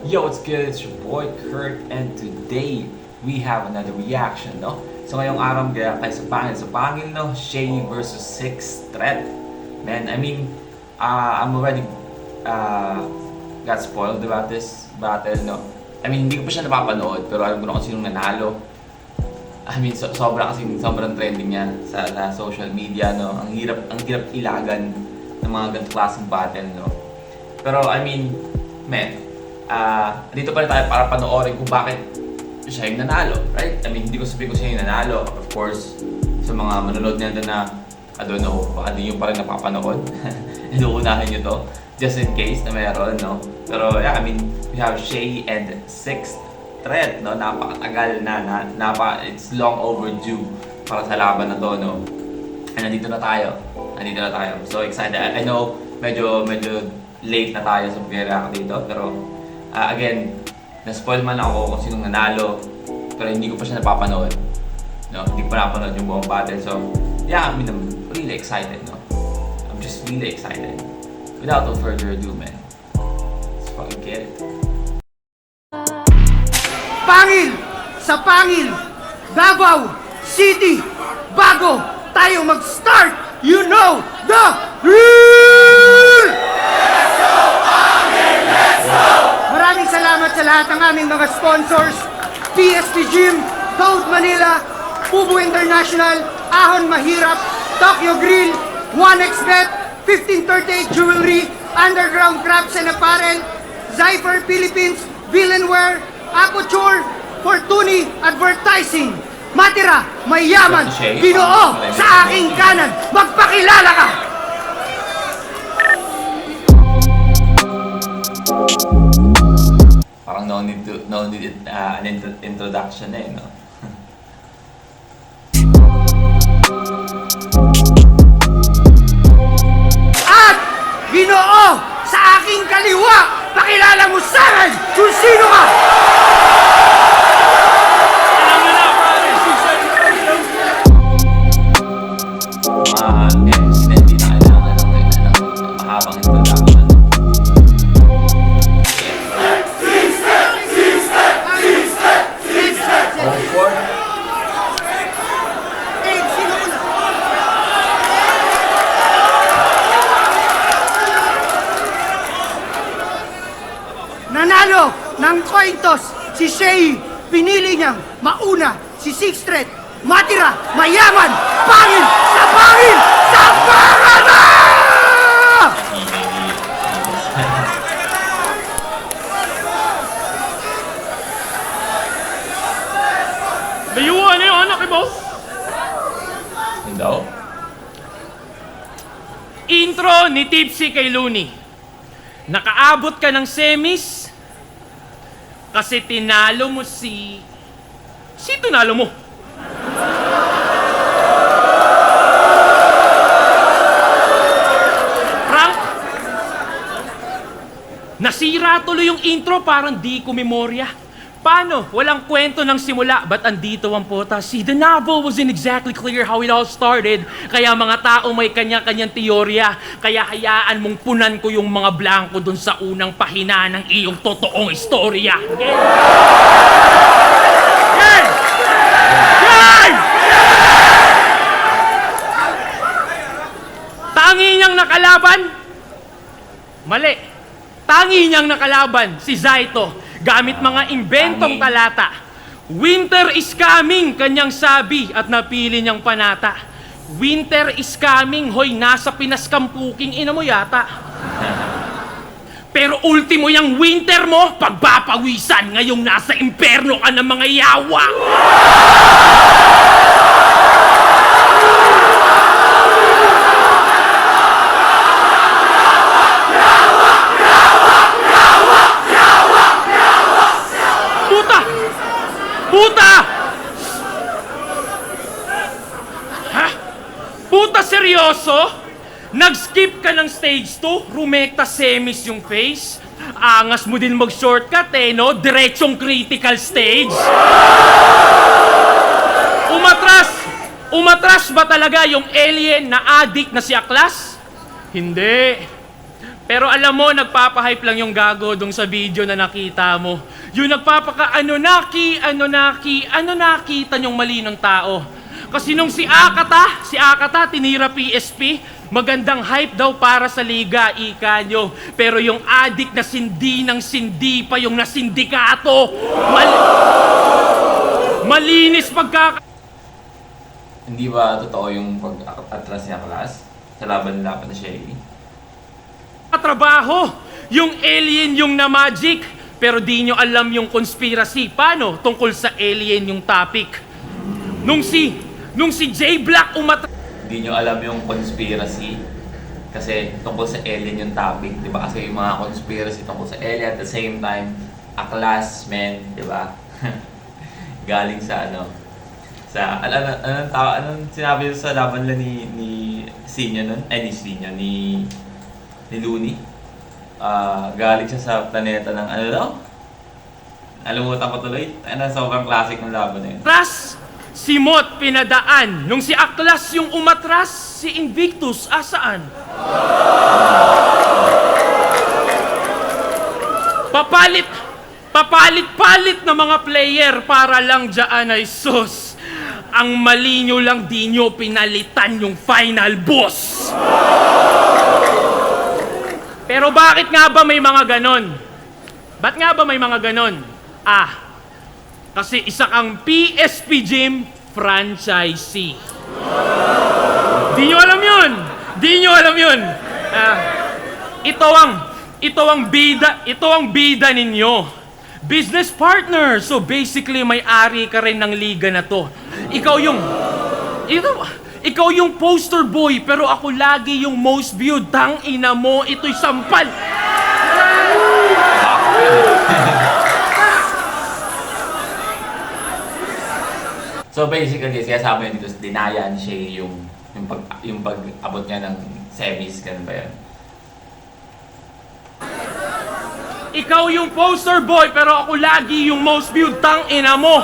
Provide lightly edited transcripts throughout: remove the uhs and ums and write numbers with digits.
Yo, what's good? It's your boy Kurt, and today we have another reaction, no? So ngayong araw kaya tayo sa pangil, no? Shay versus Six Threat. Man, I mean, I'm already got spoiled about this battle, no? I mean, hindi ko pa siya napapanood, pero alam ko na kung sinong nanalo. I mean, sobrang trending niya sa social media, no? Ang hirap ilagan ng mga ganitong klaseng battle, no? Pero I mean, man, dito pa rin tayo para panoorin kung bakit siya yung nanalo, right? I mean, hindi ko sabihin kung siya yung nanalo. Of course, sa mga manonood na na, I don't know, baka di nyo pa rin napapanood. Inuunahin nyo to, just in case na meron, no? Pero yeah, I mean, we have Shay and Sixth Threat, no? Napakatagal it's long overdue para sa laban na to, no? And nandito na tayo. So excited. I know, medyo late na tayo sa pag-react dito, pero again, na-spoil man ako kung sinong nanalo, pero hindi ko pa siya napapanood. No? Hindi ko pa napanood yung buong battle. So, yeah, I mean, I'm really excited, no? I'm just really excited. Without no further ado, man. Let's fucking get it. Pangil! Sa Pangil! Davao City! Bago tayo mag-start, you know the rule! Maraming salamat sa lahat ng aming mga sponsors, PSP Gym, Code Manila, Pubo International, Ahon Mahirap, Tokyo Grill, 1xBet, 1538 Jewelry, Underground Crafts and Apparel, Zypher Philippines, Villanware, Aperture, Fortuny Advertising. Matira, mayaman, Ginoo sa aking kanan, magpakilala ka! Parang no need an introduction eh, no? At Ginoo sa aking kaliwa, pakilala mo sa akin kung sino ka! Hindi na kailangan ng mahabang introduction. Nanalo ng coin toss si Shay. Pinili niyang mauna si Sixth Threat. Matira, mayaman, pangil, sa pangil, sa pangana! Layuan na yung anak eh, boss. Hindi. Intro ni Tipsy kay Looney. Nakaabot ka ng semis kasi tinalo mo si tinalo mo? Frank? Nasira tuloy yung intro, parang di ko memorya. Paano? Walang kwento ng simula, ba't andito ang pota? See, the novel wasn't exactly clear how it all started, kaya mga tao may kanya-kanyang teorya, kaya hayaan mong punan ko yung mga blanco dun sa unang pahina ng iyong totoong istorya. Okay? Yan! Yan! Tangi niyang nakalaban? Mali. Tangi niyang nakalaban si Zaito gamit mga imbentong talata. Winter is coming, kanyang sabi at napili niyang panata. Winter is coming, hoy, nasa pinaskampuking ina mo yata. Pero ultimo yung winter mo, pagpapawisan, ngayong nasa imperno ka ng mga yawa. Puta! Ha? Puta, seryoso? Nag-skip ka ng stage 2? Rumekta semis yung face? Angas mo din mag-shortcut eh, no? Diretsong critical stage? Umatras ba talaga yung alien na addict na si Aklas? Hindi. Pero alam mo, nagpapahype lang yung gago dong sa video na nakita mo. Yung ano nakita niyong mali ng tao. Kasi nung si Akata tinira PSP, magandang hype daw para sa liga, ika nyo. Pero yung adik na sindi ng sindi pa yung nasindikato. Malinis Hindi ba totoo yung pag-atras niya class? Sa laban nila pa na Shay? trabaho. Yung alien yung na magic. Pero di nyo alam yung conspiracy. Paano? Tungkol sa alien yung topic. Nung si J Black Hindi nyo alam yung conspiracy. Kasi tungkol sa alien yung topic, di ba? Kasi yung mga conspiracy tungkol sa alien at the same time, a class, man, di ba? Galing sa anong sinabi sa laban nila ni Sinyo nun? Ni Looney. Galing siya sa planeta ng Nalimutan ko tuloy. Sobrang classic ng laban na yun. Atras, si Mot pinadaan. Nung si Aklas yung umatras, si Invictus asaan? Papalit-palit na mga player para lang dyan ay sus. Ang mali nyo lang di nyo pinalitan yung final boss. Pero bakit nga ba may mga ganon? Ba't nga ba may mga ganon? Kasi isa kang PSP Gym franchisee. Di nyo alam yun. Ito ang bida ninyo. Business partner. So basically, may-ari ka rin ng liga na to. Ikaw yung poster boy, pero ako lagi yung most viewed. Tang ina mo, ito'y sampal. So basically, sinasabi yun dito, dinayan siya yung pag-abot niya ng semis, ganun ba yun? Ikaw yung poster boy, pero ako lagi yung most viewed. Tang ina mo.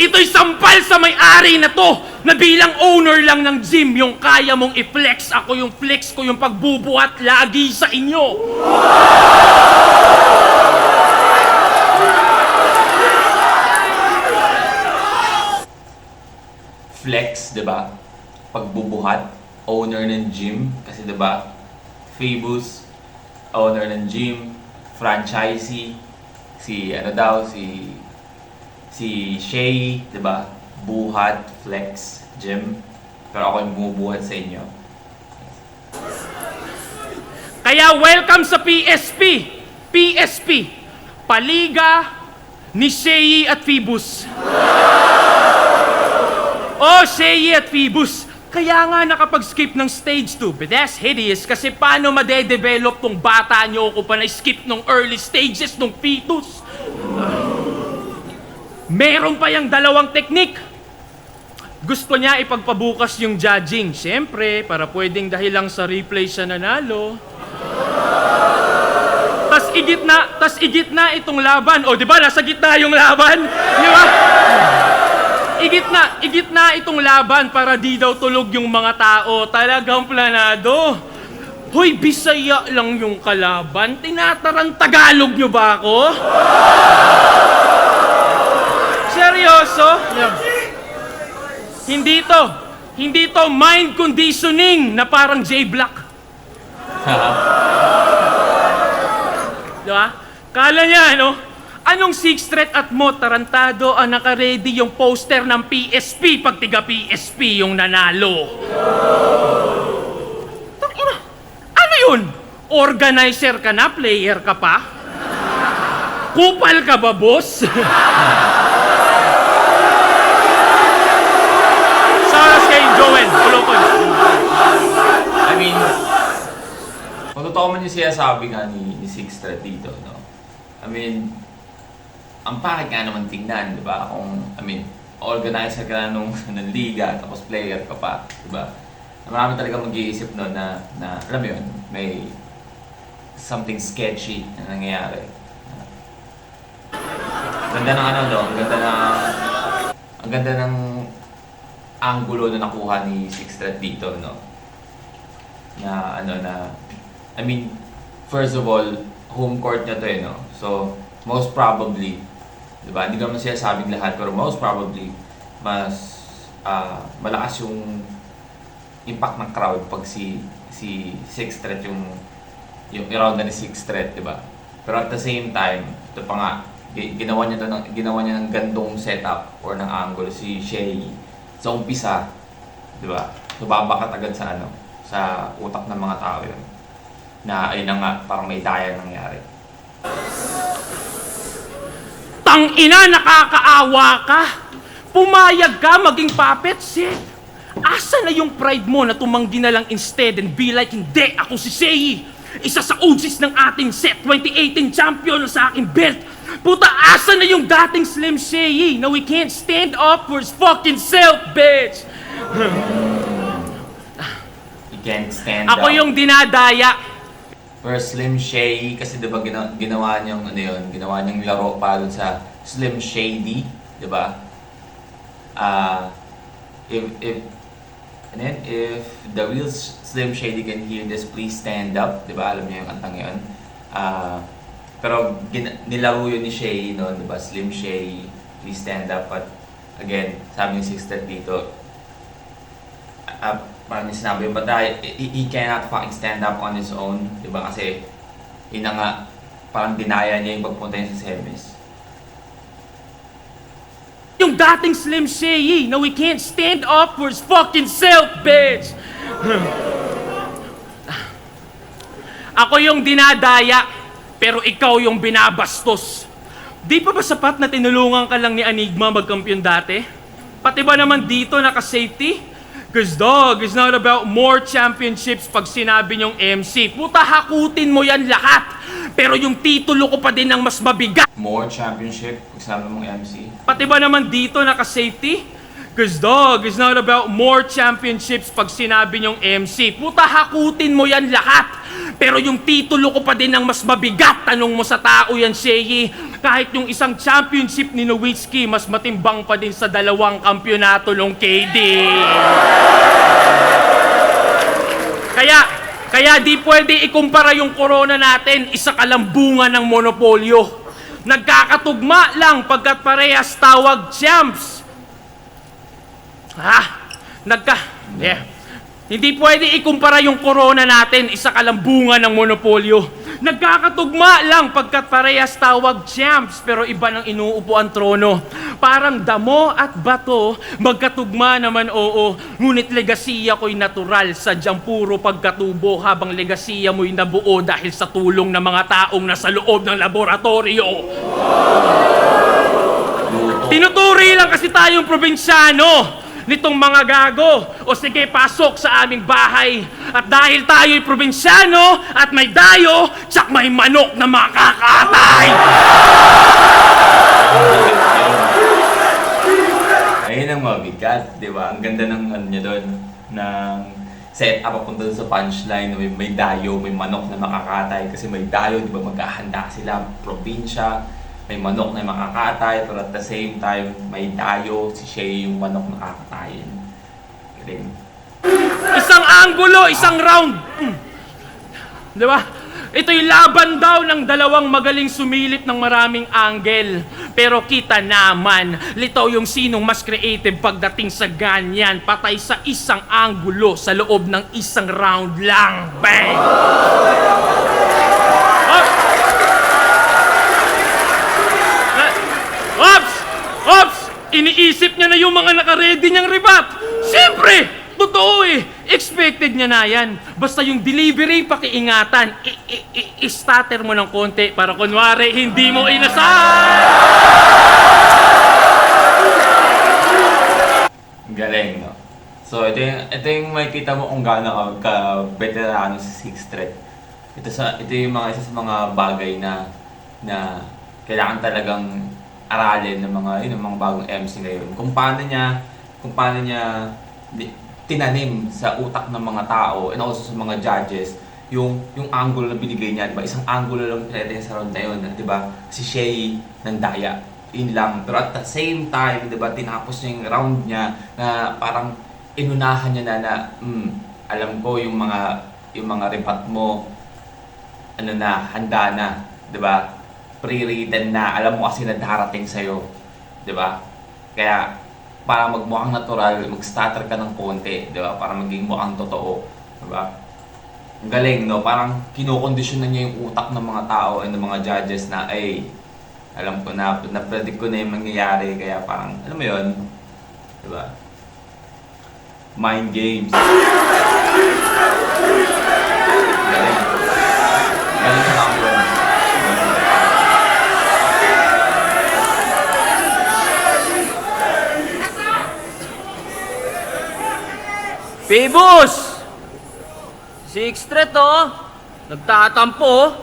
Ito'y sampal sa may-ari na to, na bilang owner lang ng gym, yung kaya mong i-flex. Ako yung flex ko, yung pagbubuhat lagi sa inyo. Flex, di ba? Pagbubuhat, owner ng gym, kasi di ba? Phoebus, owner ng gym, franchisee, si Shay, di ba? Buhat, flex, gym. Pero ako yung bumubuhat sa inyo. Kaya welcome sa PSP. PSP, Paliga ni Shay at Phoebus. Shay at Phoebus. Kaya nga nakapag-skip ng stage 2, but that's hideous kasi paano madedevelop tong bata nyo kung pa na-skip nung early stages nung fetus? Meron pa yung dalawang teknik. Gusto niya ipagpabukas yung judging. Siyempre, para pwedeng dahil lang sa replay siya nanalo. Tas igitna itong laban. Di ba? Nasa gitna yung laban. Di ba? Igitna itong laban para di daw tulog yung mga tao. Talagang planado. Hoy, Bisaya lang yung kalaban. Tinatarang Tagalog nyo ba ako? Seryoso? Hindi to mind conditioning na parang J Black. Diba? Kala niya, anong Sixth Threat at Mo, tarantado ang naka-ready yung poster ng PSP pag tiga PSP yung nanalo. Ano yun? Organizer ka na? Player ka pa? Kupal ka ba, boss? Saras kay Joel, Kulokon. I mean, kung totoo man yung sinasabi nga ni Sixth Threat dito, no? I mean, ang pangit nga naman tingnan, di ba? Organizer ka na ng liga, tapos player ka pa, di ba? Marami talaga mag-iisip no na alam mo yun, may something sketchy na nangyayari. Ganda ng ang ganda ng angulo na nakuha ni Sixth Threat dito, no? na ano na, I mean, first of all, home court niya to no? So, most probably, diba? Hindi ko naman sinasabing lahat, pero most probably, mas malakas yung impact ng crowd pag si Sixth Threat yung around na ni Sixth Threat, diba? Pero at the same time, ito pa nga, ginawa niya ng gandong setup or ng angle si Shea sa umpisa, diba? So, babakat agad sa utak ng mga tao yun. Na ayun na nga, parang may daya nangyari. Tangina, nakakaawa ka! Pumayag ka maging puppet set! Asa na yung pride mo na tumanggi na lang instead and be like, hindi, ako si Shea! Isa sa OGs ng ating set, 2018 champion sa aking belt! Puta, asa na yung dating Slim Shea na we can't stand up for his fucking self, bitch! You can't stand Ako up. yung dinadaya. For Slim Shea, kasi diba ginawa niyang ginawa niyang laro para dun sa Slim Shady, diba? If the real Slim Shady can hear this, please stand up, diba? Alam niyo yung kantang yun. Pero nilaro yun ni Shea noon, diba? Slim Shady, please stand up. But again, sabi ni Sixth dito, parang yung sinabi yung bata, he cannot fucking stand up on his own, di ba? Kasi, yun na nga, parang dinaya niya yung pagpunta niya sa semis. Yung dating Slim Shea na we can't stand up for his fucking self, bitch! Ako yung dinadaya, pero ikaw yung binabastos. Di pa ba sapat na tinulungan ka lang ni Enigma magkampiyon dati? Pati ba naman dito naka-safety? Cause dog, it's not about more championships pag sinabi niyong MC. Puta, hakutin mo yan lahat. Pero yung titulo ko pa din ang mas mabigat. More championship, kung sinabi mong MC. Pati ba naman dito naka-safety? Cause dog, it's not about more championships pag sinabi niyong MC. Puta, hakutin mo yan lahat. Pero yung titulo ko pa din ang mas mabigat. Tanong mo sa tao yan, Shea. Kahit yung isang championship ni Nowitzki, mas matimbang pa din sa 2 kampyonato ng KD. Kaya di pwede ikumpara yung corona natin, isa kalambungan ng monopolyo. Nagkakatugma lang pagkat parehas tawag champs. Hindi pwede ikumpara yung corona natin, isa kalambungan ng monopolyo. Nagkakatugma lang pagkat parehas tawag champs, pero iba ng inuupo ang trono. Parang damo at bato, magkatugma naman oo. Ngunit legasiya ko'y natural, sadyang puro pagkatubo, habang legasiya mo'y nabuo dahil sa tulong ng mga taong nasa loob ng laboratorio. Tinuturi lang kasi tayong probinsyano nitong mga gago. O sige, pasok sa aming bahay. At dahil tayo'y probinsyano at may dayo, tsak may manok na makakatay. Ayun ang mabigat, di ba? Ang ganda ng ano niya doon, ng set up papunta doon sa punchline, may dayo, may manok na makakatay. Kasi may dayo, di ba? Maghahanda sila, probinsya, may manok na makakatay, pero at the same time, may dayo, si Shea yung manok na kakatayin. Galing. Isang anggulo, isang round. Di ba? Ito'y laban daw ng 2 magaling sumilip ng maraming angle. Pero kita naman, litaw yung sinong mas creative pagdating sa ganyan. Patay sa isang anggulo sa loob ng isang round lang. Bang! Ops! Iniisip niya na yung mga naka-ready niyang ribat. Siyempre! Totoo eh! Expected niya na yan. Basta yung delivery, pakiingatan. I-stutter mo ng konti para kunwari hindi mo inasal! Galing, no? So, ito yung makikita mo kung gaano ka-veterano sa Sixth Threat. Ito yung isa sa mga bagay na kailangan talagang aralin ng mga bagong MC ngayon. Kung paano niya tinanim sa utak ng mga tao and also sa mga judges yung angle na binigay niya, diba? Isang angle lang pinili niya sa round na yun, diba? Si Shea ng daya, yun lang. Pero at the same time, diba, tinapos niya yung round niya na parang inunahan niya na alam ko yung mga yung mga rebat mo, ano na, handa na, di ba? Pre-written na, alam mo kasi na darating sa'yo, di ba? Kaya, para magmukhang natural, mag-stutter ka ng konti, di ba? Para maging mukhang totoo, di ba? Ang galing, no? Parang kinokondisyon na niya yung utak ng mga tao and ng mga judges na, ay, alam ko na, na-predict ko na yung mangyayari, kaya parang, alam mo yun, di ba? Mind games. Galing. Galing sa number one. Pibus! Sixth threat oh. Nagtatampo.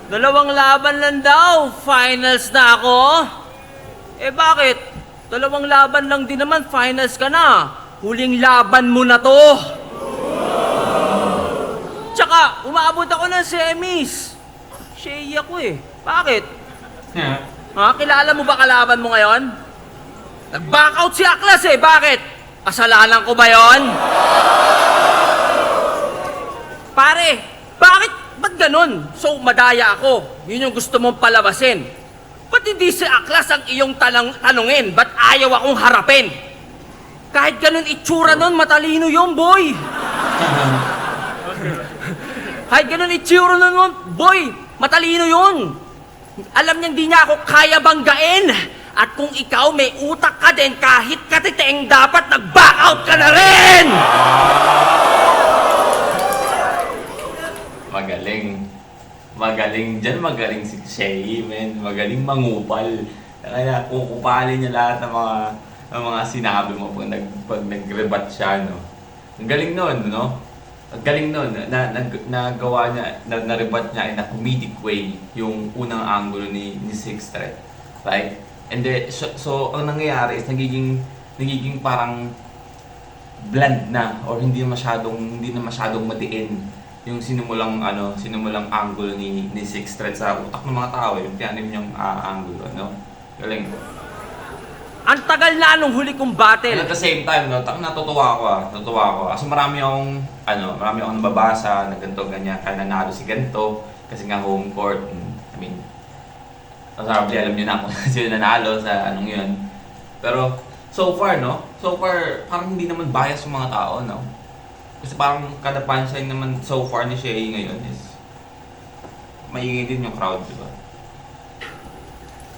2 laban lang daw. Finals na ako. Eh bakit? 2 laban lang din naman. Finals ka na. Huling laban mo na to. Tsaka, umabot ako ng semis. Shay ako eh. Bakit? Ha? Kilala mo ba kalaban mo ngayon? Nag-backout si Aklas eh. Bakit? Kasalanan ko ba yon? Pare, bakit? Ba't ganun? So, madaya ako. Yun yung gusto mong palabasin. Ba't hindi si Aklas ang iyong tanungin? Ba't ayaw akong harapin? Kahit ganun itsura nun, matalino yun, boy. Kahit ganun itsura nun, boy, matalino yun. Alam niyang di niya ako kaya banggain. At kung ikaw may utak ka din, kahit katiteng dapat nag-back out ka na rin! Magaling. Magaling dyan, magaling si Shay, man. Magaling mangupal. Kaya kukupalin niya lahat ng mga sinabi mo pag nag-rebat siya, no? Ang galing nun, no? Ang galing nun, nagawa niya, na-rebat niya in a comedic way yung unang angulo ni Sixth Threat. Right? And then, so ang nangyayari is nagiging parang bland na or hindi na masyadong matiin yung sinumulang angulo ni Sixth Threat sa utak ng mga tao, yung tiyanim niyang angulo, no? Galing. Ang tagal na nung huli kong battle. And at the same time, no, natutuwa ako. Kasi marami akong nababasa na ganito, ganyan, kaya nanalo si ganito kasi nga home court. I mean, probably alam niyo na kung sino nanalo sa anong yun. Pero, so far, parang hindi naman bias yung mga tao, no? Kasi parang kada punchline naman so far ni Shay ngayon is maingay din yung crowd, di ba?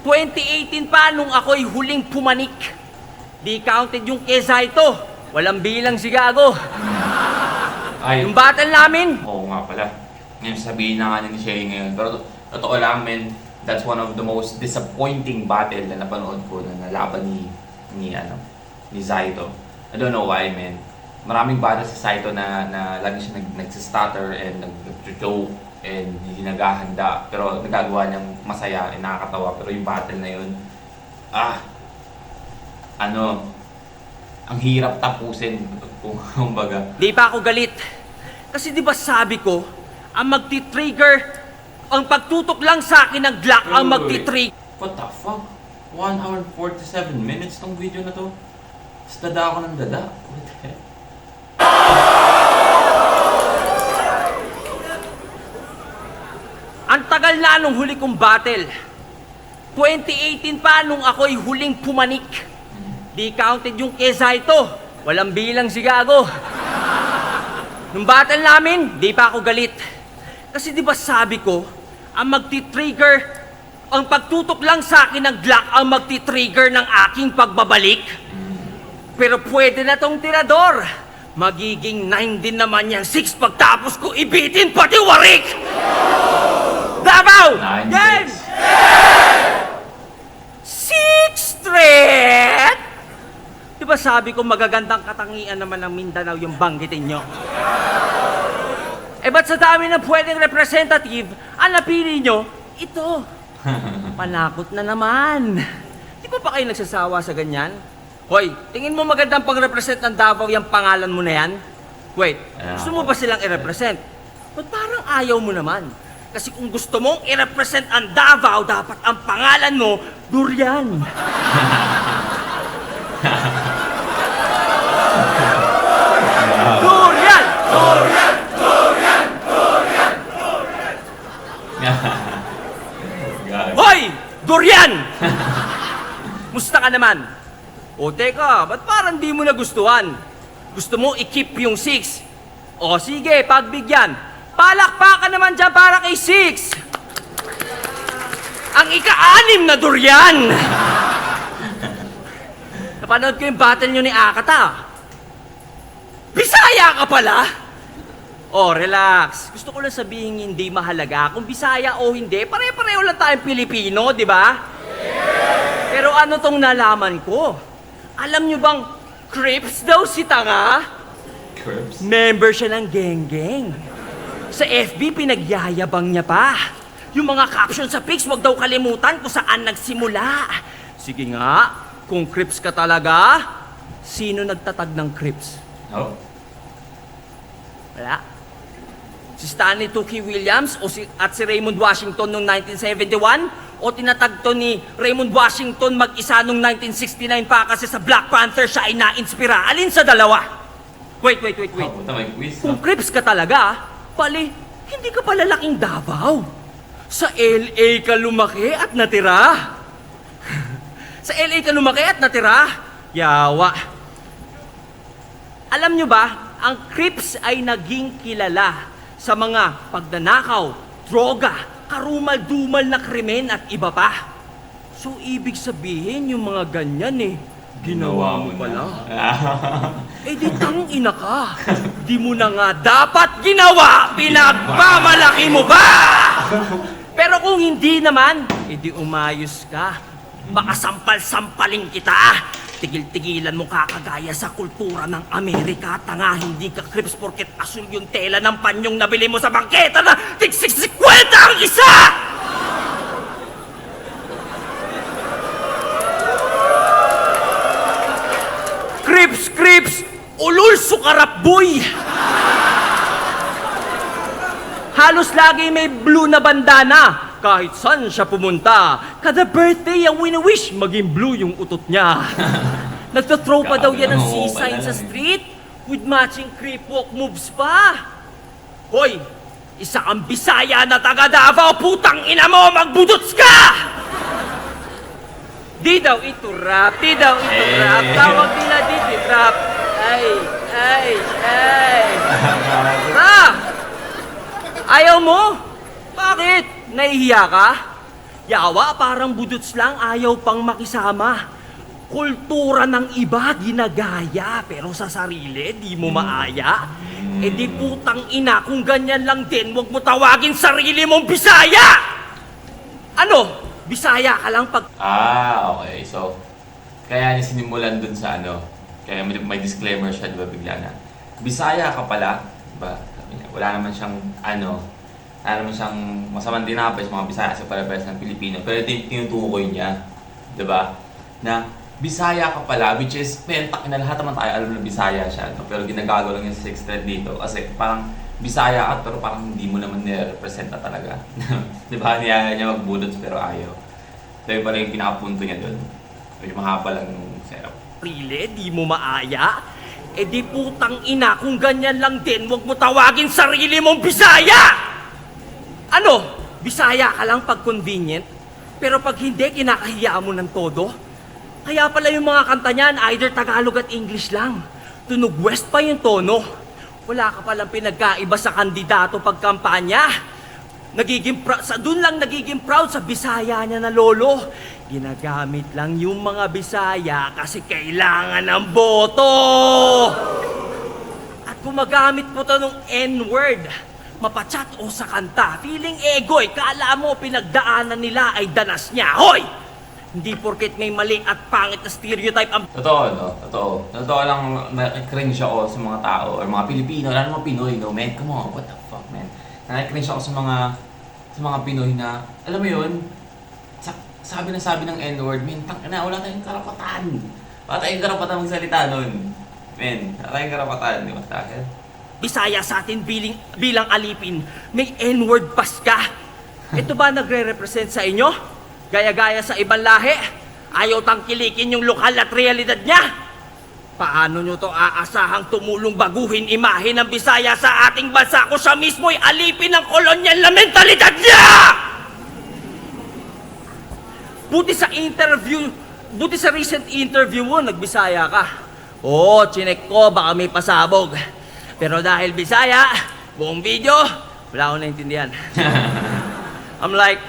2018 pa nung ako'y huling pumanik. Di counted yung Kesaito. Walang bilang si Gago. Ay, Yung battle namin, oo nga pala. Ngayon sabihin na nga ni Shay ngayon. Pero totoo lang, men, that's one of the most disappointing battle na napanood ko na nalaban ni Zaito. I don't know why, man. Maraming battle si Zaito na lagi siya nagsistutter and nag-joke and hindi naghahanda. Pero nagagawa niyang masaya and nakakatawa. Pero yung battle na yun, ang hirap tapusin, kumbaga. di pa ako galit. Kasi di ba sabi ko, ang magti-trigger, ang pagtutok lang sa akin ng Glock ang magti-trigger. What the fuck? 1 hour and 47 minutes tong video na to. Tapos dada ako ng dada. What the heck? Ang tagal na nung huli kong battle. 2018 pa nung ako'y huling pumanik. Di counted yung Kesaito. Walang bilang si Gago. Nung battle namin, di pa ako galit. Kasi di ba sabi ko, ang magti-trigger, ang pagtutok lang sa akin ng Glock ang magti-trigger ng aking pagbabalik. Pero pwede na tong tirador. Magiging 9 din naman yan 6 pagtapos ko ibitin pati warik! Davao! 9-6. Game! Sixth threat! Di ba sabi ko magagandang katangian naman ng Mindanao yung banggitin nyo? Eh ba't sa dami ng pwedeng representative, ang napili nyo, ito. Panakot na naman. Di ba pa kayo nagsasawa sa ganyan? Hoy, tingin mo magandang pang-represent ng Davao yung pangalan mo na yan? Wait, gusto mo ba silang i-represent? Ba't parang ayaw mo naman? Kasi kung gusto mong i-represent ang Davao, dapat ang pangalan mo, Durian. Durian! Durian! Durian! God. Hoy! Durian! Musta ka naman? O teka, ba't parang di mo nagustuhan? Gusto mo i-keep yung 6? O sige, pagbigyan. Palakpakan naman dyan para kay 6! Ang ika-6 na durian! Napanood ko yung battle nyo ni Akata. Bisaya ka pala? Oh, relax. Gusto ko lang sabihin hindi mahalaga kung Bisaya o hindi. Pare-pareho lang tayong Pilipino, di ba? Pero ano tong nalaman ko? Alam nyo bang Crips daw si Tanga? Curbs? Member siya ng geng-geng. Sa FB, pinagyayabang niya pa. Yung mga caption sa pics, wag daw kalimutan kung saan nagsimula. Sige nga, kung Crips ka talaga, sino nagtatag ng Crips? No? Wala. Si Stanley Tookie Williams at si Raymond Washington noong 1971? O tinatag to ni Raymond Washington mag-isa noong 1969 pa kasi sa Black Panther siya ay na-inspira? Alin sa dalawa? Wait. Oh, puta, may quiz. Kung Crips ka talaga, pali, hindi ka pala laking Davao. Sa LA ka lumaki at natira. Sa LA ka lumaki at natira? Yawa. Alam nyo ba, ang Crips ay naging kilala sa mga pagnanakaw, droga, karumal-dumal na krimen at iba pa. So, ibig sabihin yung mga ganyan ginawa mo pala. Eh di tang ina ka. Di mo na nga dapat ginawa. Pinagmamalaki mo ba? Pero kung hindi naman, edi umayos ka. Baka sampal-sampalin kita. Tigil-tigilan mo kakagaya sa kultura ng Amerika. Tanga, hindi ka Crips porket asul yung tela ng panyong nabili mo sa bangketa na tig-60 ang isa! Crips! Ulul sukarap boy! Halos lagi may blue na bandana. Kahit saan siya pumunta. Kada birthday ang wini-wish, maging blue yung utot niya. Nagtathrow pa daw yan ng C-sign sa street with matching creep walk moves pa. Hoy, isa kang Bisaya na taga Davao, putang ina mo, magbudots ka! Di daw ito rap. Tawag nila dito rap. Ay. Rap! Ayaw mo? Bakit? Nahihiya ka? Yawa, parang budots lang, ayaw pang makisama. Kultura ng iba, ginagaya, pero sa sarili, di mo maaya. Eh di putang ina, kung ganyan lang din, wag mo tawagin sarili mong Bisaya! Ano? Bisaya ka lang pag... Okay. So, kaya niya sinimulan dun sa kaya may disclaimer siya, di ba, bigla na. Bisaya ka pala, di ba? Sabi niya, wala naman siyang masamang dinapay sa mga Bisaya kasi pala-pares ng Pilipino. Pero ito yung tinutukoy niya, di ba? Na Bisaya ka pala, which is, takin na lahat naman tayo alam na Bisaya siya. No? Pero ginagago lang yung 6th thread dito kasi parang Bisaya ka pero parang hindi mo naman nire-represent na talaga. Di ba? Niyaya niya magbudots pero ayaw. Dahil pala yung pinakapunto niya doon. Medyo mahaba lang yung setup. Sarili, di mo maaya? Eh di putang ina, kung ganyan lang din, wag mo tawagin sarili mong Bisaya! Ano? Bisaya ka lang pag convenient? Pero pag hindi, kinakahiya mo ng todo? Kaya pala yung mga kanta niyan, either Tagalog at English lang. Tunog West pa yung tono. Wala ka palang pinagkaiba sa kandidato pagkampanya. Doon lang nagiging proud sa Bisaya niya na lolo. Ginagamit lang yung mga Bisaya kasi kailangan ng boto. At gumagamit mo to ng N-word, mapachat o sa kanta, feeling egoy, kala mo pinagdaanan nila ay danas niya. Hoy! Hindi porket may mali at pangit na stereotype ang... Totoo, no? Totoo lang, na-cringe ako sa mga tao or mga Pilipino, lalo mga Pinoy, no? Man, come on, what the fuck, man? Na-cringe ako sa mga Pinoy na, alam mo yun, sabi ng N-word, man, tangina, wala tayong karapatan. Wala tayong karapatan magsalita nun. Man, wala tayong karapatan, di ba? Takil? Bisaya sa atin bilang alipin, may N-word pas ka. Ito ba nagre-represent sa inyo? Gaya-gaya sa ibang lahi, ayaw tangkilikin yung lokal at realidad niya. Paano nyo to aasahang tumulong baguhin imahe ng Bisaya sa ating bansa kung siya mismo'y alipin ng kolonyal na mentalidad niya? Buti sa recent interview mo, nagbisaya ka. Oo, chinek ko, baka may pasabog. Pero dahil Bisaya, buong video, wala akong naintindihan. I'm like,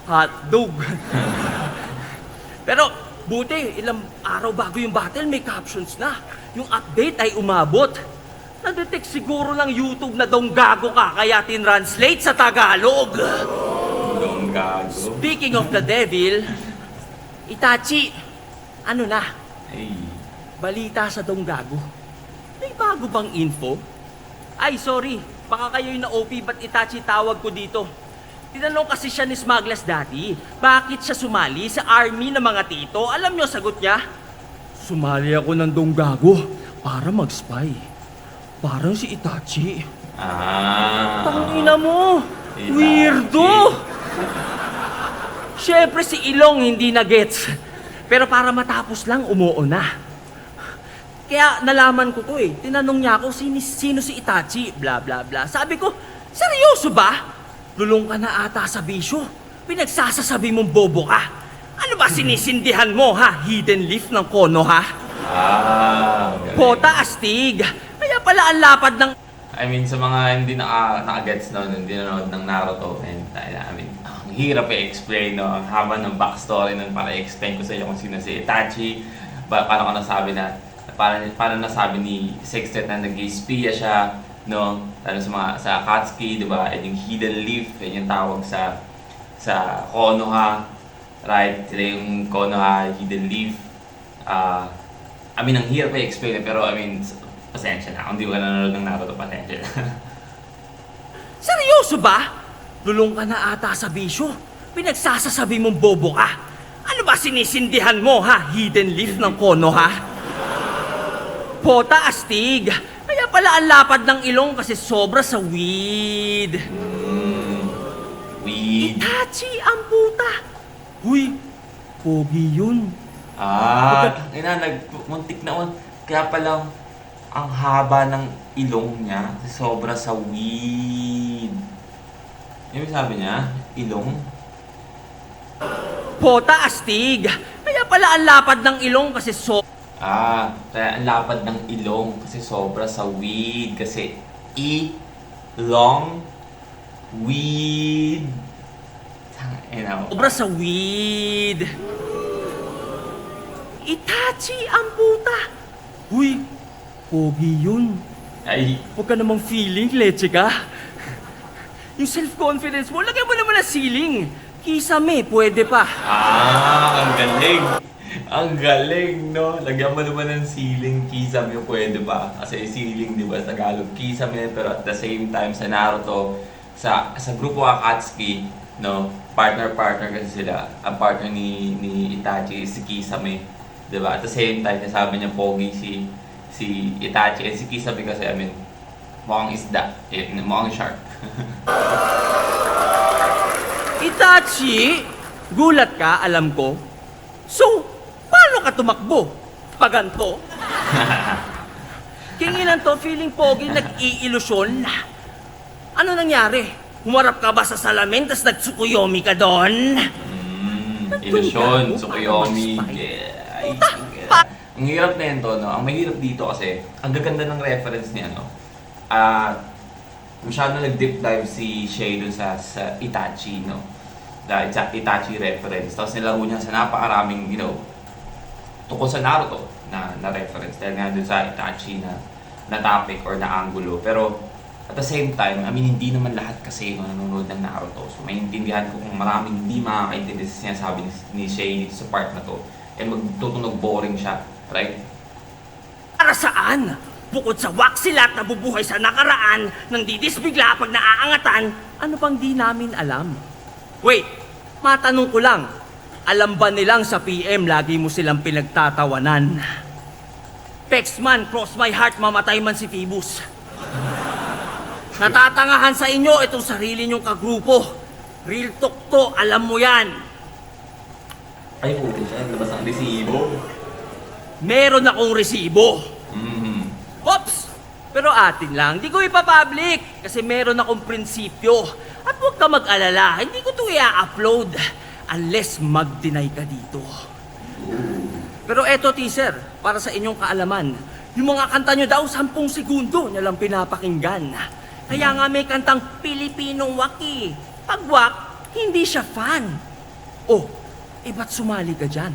hot dog. Pero buti, ilang araw bago yung battle, may captions na. Yung update ay umabot. Na-detect siguro ng YouTube na gago ka, kaya tinranslate sa Tagalog. Gago. Speaking of the devil, Itachi, ano na? Ay. Balita sa gago. May bago bang info? Ay, sorry. Baka kayo yung na-OP, ba't Itachi tawag ko dito? Tinanong kasi siya ni Smuggler's Daddy, bakit siya sumali sa army ng mga tito? Alam niyo, sagot niya, sumali ako ng gago para mag-spy. Parang si Itachi. Tangina mo! Itachi. Weirdo! Siyempre si Ilong hindi na gets. Pero para matapos lang, umuo na. Kaya nalaman ko to eh. Tinanong niya ako, sino si Itachi? Bla bla bla. Sabi ko, seryoso ba? Lulong ka na ata sa bisyo. Pinagsasasabi mong bobo ka. Ano ba sinisindihan mo ha? Hidden leaf ng kono ha? Galing. Pota astig. Kaya pala ang lapad ng... I mean, sa mga hindi naka-gets hindi nanonood ng Naruto, and I mean, ang hirap i-explain, no? Ang haba ng backstory nun para i-explain ko sa iyo kung sino si Itachi. Paano ko nasabi na, paano nasabi ni Sextet na nag-espiya siya, no? Lalo sa Akatsuki, di ba? And yung hidden leaf, yun yung tawag sa Konoha, right? Sila yung Konoha, hidden leaf. I mean, ang hirap i-explain, pero I mean, pasensya na. Kung di ka nanonood ng Naruto, pasensya na. Seryoso ba? Lulong ka na ata sa bisyo. Pinagsasasabi mong bobo ka. Ano ba sinisindihan mo ha? Hidden leaf ng kono ha? Pota astig. Kaya pala ang lapad ng ilong kasi sobra sa weed. Weed. Itachi ang puta. Huy, pogi yun. Muntik na. Kaya palang, ang haba ng ilong niya, sobra sa weed. Yung sabi niya, ilong. Pota astig. Kaya pala ang lapad ng ilong kasi Kaya ang lapad ng ilong kasi sobra sa weed. Kasi long weed. sobra sa weed. Itachi ang puta. Huy, pogi yun. Ay, Huwag ka namang feeling, leche ka. Yung self-confidence mo, lagyan mo naman ng ceiling. Kisame, pwede pa. ang galing. Ang galing, no? Lagyan mo naman ng ceiling, kisame, pwede ba? Kasi ceiling, di ba, sa Tagalog, kisame, pero at the same time, sa Naruto, sa grupo Akatsuki, no? Partner kasi sila. Ang partner ni Itachi is si Kisame. Di ba? At the same time, sabi niya, pogi si Itachi. And si Kisame kasi, I mean, mukhang isda. Mukhang shark. Itachi, gulat ka, alam ko. So, paano ka tumakbo? Paganto? Kinginan to, feeling pogi, nag-iilusyon. Ano nangyari? Humarap ka ba sa salamin, tas nagsukuyomi ka doon? Ilusyon, Tsukuyomi. Ay, ang hirap na yun to, no? Ang mahirap dito kasi, ang gaganda ng reference ni masyado nag-deep dive si Shay dun sa Itachi, no? The Itachi reference. Tapos nilaro niya sa napakaraming, tungkol sa Naruto na reference. Dahil nga dun sa Itachi na topic or na angulo. Pero, at the same time, I mean, hindi naman lahat kasi nanonood ng Naruto. So, maintindihan ko kung maraming hindi makakaintindi sa sinasabi ni Shay dito sa part na to. And magtutunog boring siya, right? Para saan? Bukod sa waksilat na bubuhay sa nakaraan, nang didisbigla pag naaangatan, ano pang di namin alam? Wait, matanong ko lang. Alam ba nilang sa PM lagi mo silang pinagtatawanan? Pexman, cross my heart, mamatay man si Phoebus. Natatangahan sa inyo itong sarili nyong kagrupo. Real talk to, alam mo yan. Ay, puto siya. Labas ang resibo. Meron akong resibo. Oops! Pero atin lang, di ko ipapublic kasi meron akong prinsipyo. At huwag ka mag-alala, hindi ko ito i-upload. unless mag-deny ka dito. Pero eto, teaser, para sa inyong kaalaman, yung mga kanta nyo daw, 10 segundo nyo lang pinapakinggan. Kaya nga may kantang Pilipinong waki. Pag wak, hindi siya fan. Oh, ba't sumali ka dyan?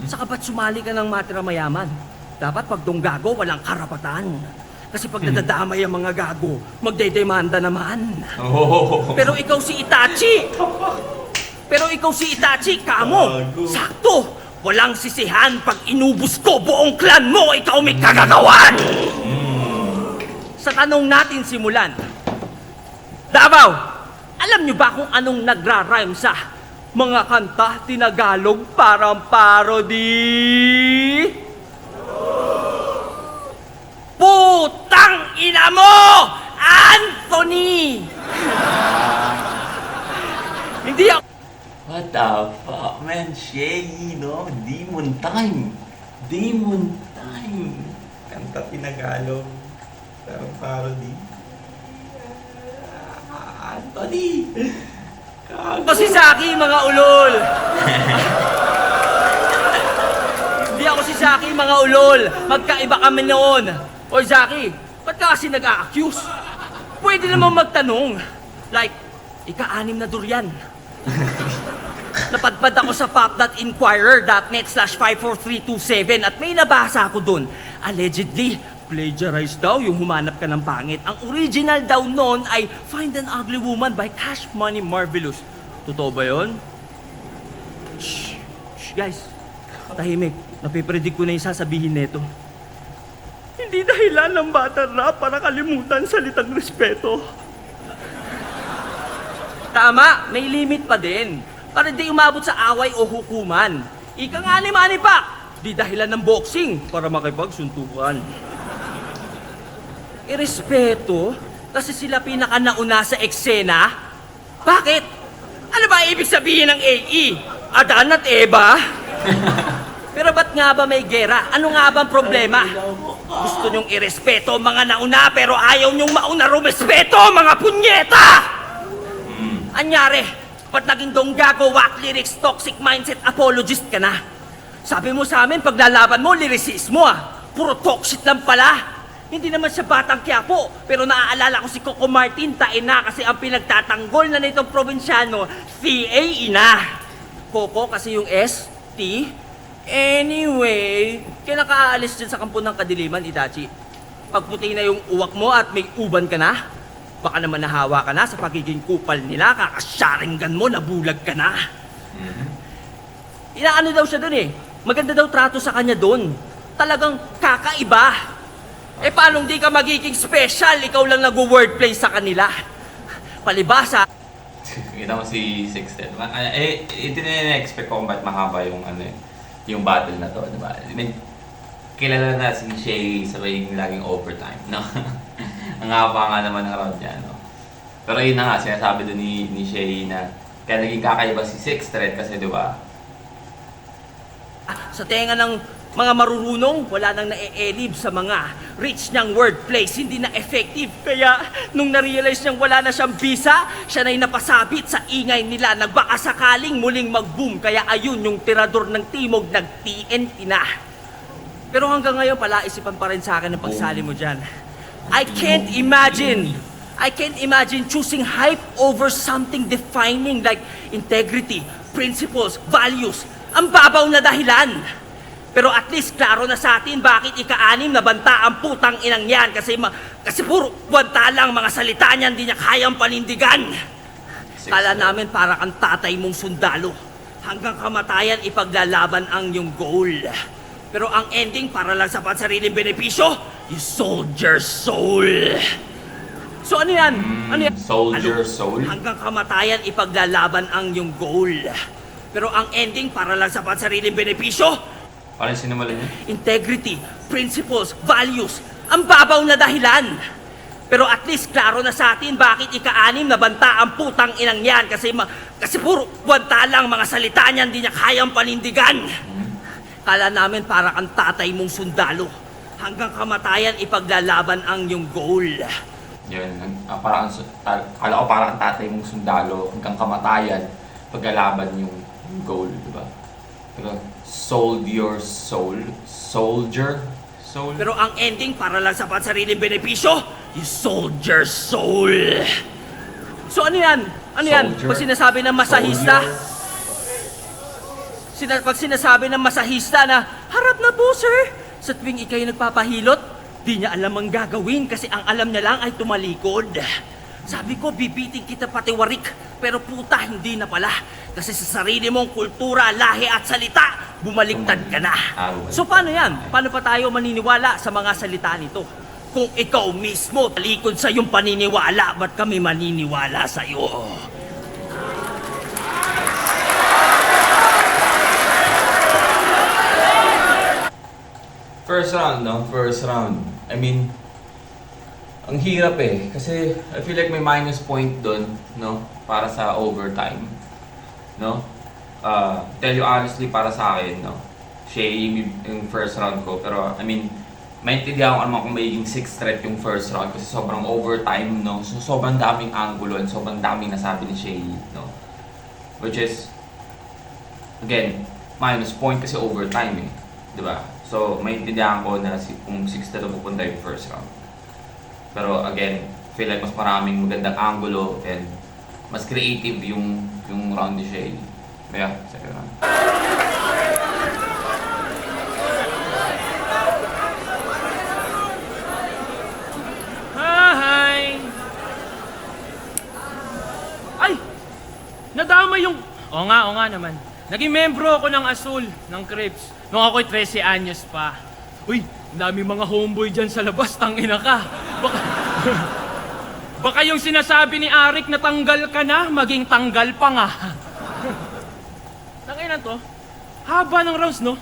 Saka ba't sumali ka ng matira mayaman? Dapat pag dong gago, walang karapatan. Kasi pag nadadamay ang mga gago, magdedemanda naman. Pero ikaw si Itachi, kamo, sakto. Walang sisihan pag inubos ko buong clan mo, ikaw may kagagawan! Sa tanong natin simulan, Davao, alam nyo ba kung anong nagra-rhyme sa mga kanta tinagalog parang parody? Putang ina mo, Anthony! Hindi ako... What the fuck, man? Shay, no? Demon time. Demon time. Kanta Tinagalog. Pero parody. Anthony! Ito si Saki, mga ulol! Hindi ako si Saki, mga ulol! Magkaiba kami noon! Oy, Saki, ba't ka kasi nag-a-accuse? Pwede naman magtanong. Like, ika-6 na durian. Napadpad ako sa pop.inquirer.net/54327 at may nabasa ako dun. Allegedly, plagiarized daw yung humanap ka ng pangit. Ang original daw nun ay Find an Ugly Woman by Cash Money Marvelous. Totoo ba yun? Shh, guys. Tahimik. Napipredict ko na yung sasabihin neto. Hindi dahilan ng bata rap para kalimutan salitang respeto. Tama, may limit pa din. Para di umabot sa away o hukuman. Ika nga ni Manny Pac, di dahilan ng boxing para makipagsuntukan. Irespeto? Kasi sila pinakanauna sa eksena? Bakit? Ano ba ibig sabihin ng AE? Adan at Eva? Pero ba't nga ba may gera? Ano nga bang problema? Gusto nyong irespeto mga nauna pero ayaw nyong mauna rumespeto mga punyeta! Anyari, ba't naging donggago, whack lyrics, toxic mindset, apologist ka na? Sabi mo sa amin, paglalaban mo, lyricismo Puro talk shit lang pala. Hindi naman siya batang Quiapo, pero naaalala ko si Coco Martin, taina kasi ang pinagtatanggol na nitong probinsyano, CA ina. Coco kasi yung S, T. Anyway, kailan ka aalis dyan sa kampo ng kadiliman, Itachi? Pagputi na yung uwak mo at may uban ka na? Baka naman nahawa ka na sa pagiging kupal nila, kakasyaringgan mo, nabulag ka na. Inaano daw siya dun maganda daw trato sa kanya dun. Talagang kakaiba. Paano di ka magiging special, ikaw lang nag-wordplay sa kanila? Palibasa. Kita mo si Sixten. Ito na na-expect ko kung ba't mahaba yung yung battle na to, diba? I mean, kilala na si Shay sa pagiging laging overtime, no? Ang haba nga naman ng round niya, no? Pero yun na nga, sinasabi doon ni Shay na kaya naging kakaiba si Six Thread kasi, diba? Sa tenga ng mga marurunong, wala nang na-e-elib sa mga rich niyang wordplays, hindi na effective. Kaya, nung na-realize niyang wala na siyang bisa, siya na'y napasabit sa ingay nila, nagbaka sakaling muling mag-boom. Kaya ayun, yung tirador ng timog, nag-TNT na. Pero hanggang ngayon, palaisipan pa rin sa akin ang pagsali mo dyan. I can't imagine choosing hype over something defining like integrity, principles, values. Ang babaw na dahilan. Pero at least klaro na sa atin bakit ika-6 na banta ang putang inang yan kasi puro banta lang mga salita niyan, hindi niya kayang panindigan. Kala namin para kang tatay mong sundalo. Hanggang kamatayan ipaglalaban ang iyong goal. Pero ang ending para lang sa pansariling benepisyo, you sold your soul. So ano yan? Ano yan? Soldier soul? Hanggang kamatayan ipaglalaban ang iyong goal. Pero ang ending para lang sa pansariling benepisyo, Parang sinimulan niya? integrity, principles, values. Ang babaw na dahilan. Pero at least klaro na sa atin bakit ika-6 na banta ang putang inang yan kasi puro banta lang mga salita niyan, hindi niya kayang panindigan. Kala namin para kang tatay mong sundalo. Hanggang kamatayan ipaglalaban ang iyong goal. Yun, kala ko parang tatay mong sundalo hanggang kamatayan. paglalaban yung goal, di ba? Pero sold your soul, soldier, soul. Pero ang ending para lang sa pansariling benepisyo, you sold your soul. So ano yan? Ano yan? Soldier, Pag sinasabi ng masahista, pag sinasabi ng masahista na, harap na po sir, sa tuwing ikay nagpapahilot, di niya alam ang gagawin kasi ang alam niya lang ay tumalikod. Sabi ko, bibiting kita pati warik, pero puta, hindi na pala. Kasi sa sarili mong kultura, lahi at salita, bumaliktad ka na. So paano yan? Paano pa tayo maniniwala sa mga salita nito? Kung ikaw mismo talikod sa iyong paniniwala, ba't kami maniniwala sa iyo? First round, no? First round. I mean, ang hirap eh. Kasi I feel like may minus point dun, no? Para sa overtime. No? Tell you honestly, para sa akin, no? Siya yung first round ko. Pero, I mean, maintindihan ko naman kung magiging 6th threat yung first round kasi sobrang overtime, no? So, sobrang daming angulo and sobrang daming nasabi ni Shay, no? Which is, again, minus point kasi overtime eh. Diba? So, maintindihan ko na kung 6th threat pupunta yung first round. Pero again, feel like mas maraming magandang angulo and mas creative yung round ni Shay. Kaya, second round. Hi! Ay! Nadama yung... Oo nga naman. Naging membro ako ng Azul, ng Crips, nung ako'y 13 anyos pa. Uy, dami mga homeboy dyan sa labas, tangina ka. Baka yung sinasabi ni Arik na tanggal ka na, maging tanggal pa nga. Tangina to, haba ng rounds, no?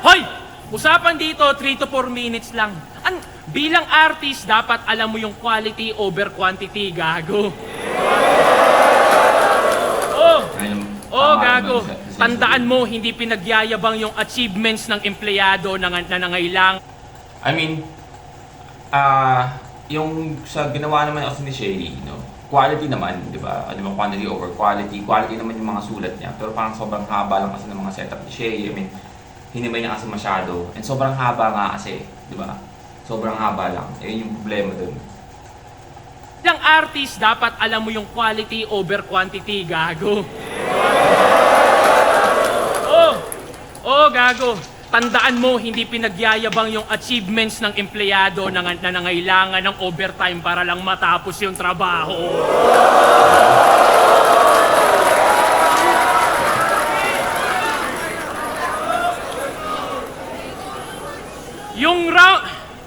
Hoy! Usapan dito, 3 to 4 minutes lang. Bilang artist, dapat alam mo yung quality over quantity, gago. Gago. Tandaan mo, hindi pinagyayabang yung achievements ng empleyado na nangailang. I mean, yung sa ginawa naman ako ni Shay, no? Quality naman, di ba? Di ba, quantity over quality. Quality naman yung mga sulat niya. Pero parang sobrang haba lang kasi ng mga setup ni Shay. I mean, hindi ba niya kasi masyado. And sobrang haba nga kasi, di ba? Sobrang haba lang. Ayun yung problema dun. Bilang artist, dapat alam mo yung quality over quantity, gago. Gago. Tandaan mo, hindi pinagyayabang yung achievements ng empleyado na nangailangan ng overtime para lang matapos yung trabaho.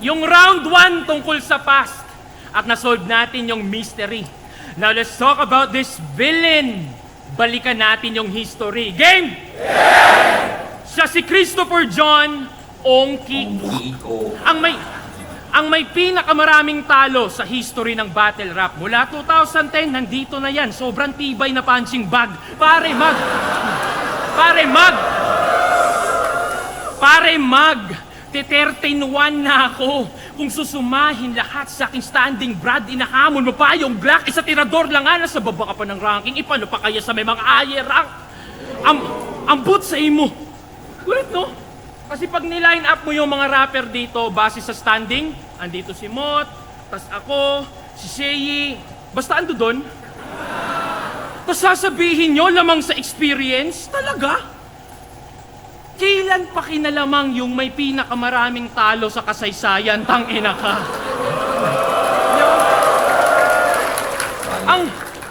Yung round 1 tungkol sa past at nasolve natin yung mystery. Now let's talk about this villain. Balikan natin yung history. Game! Siya si Christopher John Ongkiko. Ang may pinakamaraming talo sa history ng battle rap. Mula 2010, nandito na yan. Sobrang tibay na punching bag. Pare mag! 13-1 na ako. Kung susumahin lahat sa aking standing, Brad, inahamon mo pa yung black. Isa tirador lang nga, nasa baba ka pa ng ranking. Ipano pa kaya sa may mga higher rank? Ambot sa imo. Kulit, no? Kasi pag niline up mo yung mga rapper dito, base sa standing, andito si Mot, tas ako, si Shay, basta ando doon. Tas sasabihin nyo lamang sa experience, talaga? Kailan pa kinalamang yung may pinakamaraming talo sa kasaysayan, tangina ka?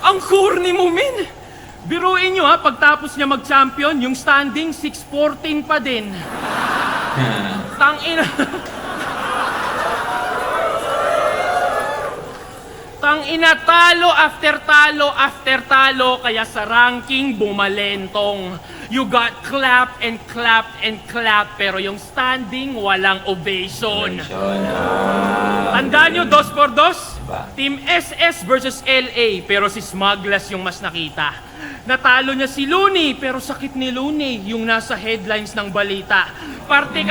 Ang corny mo, min! Biruin nyo ha, pagtapos niya mag-champion, yung standing 6-14 pa din. Tangina. Tangina, talo after talo, kaya sa ranking bumalentong. You got clap and clap and clap, pero yung standing walang ovation. Tandaan nyo, 2-2? Diba? Team SS versus LA, pero si Smuglas yung mas nakita. Natalo niya si Looney, pero sakit ni Looney yung nasa headlines ng balita. Parte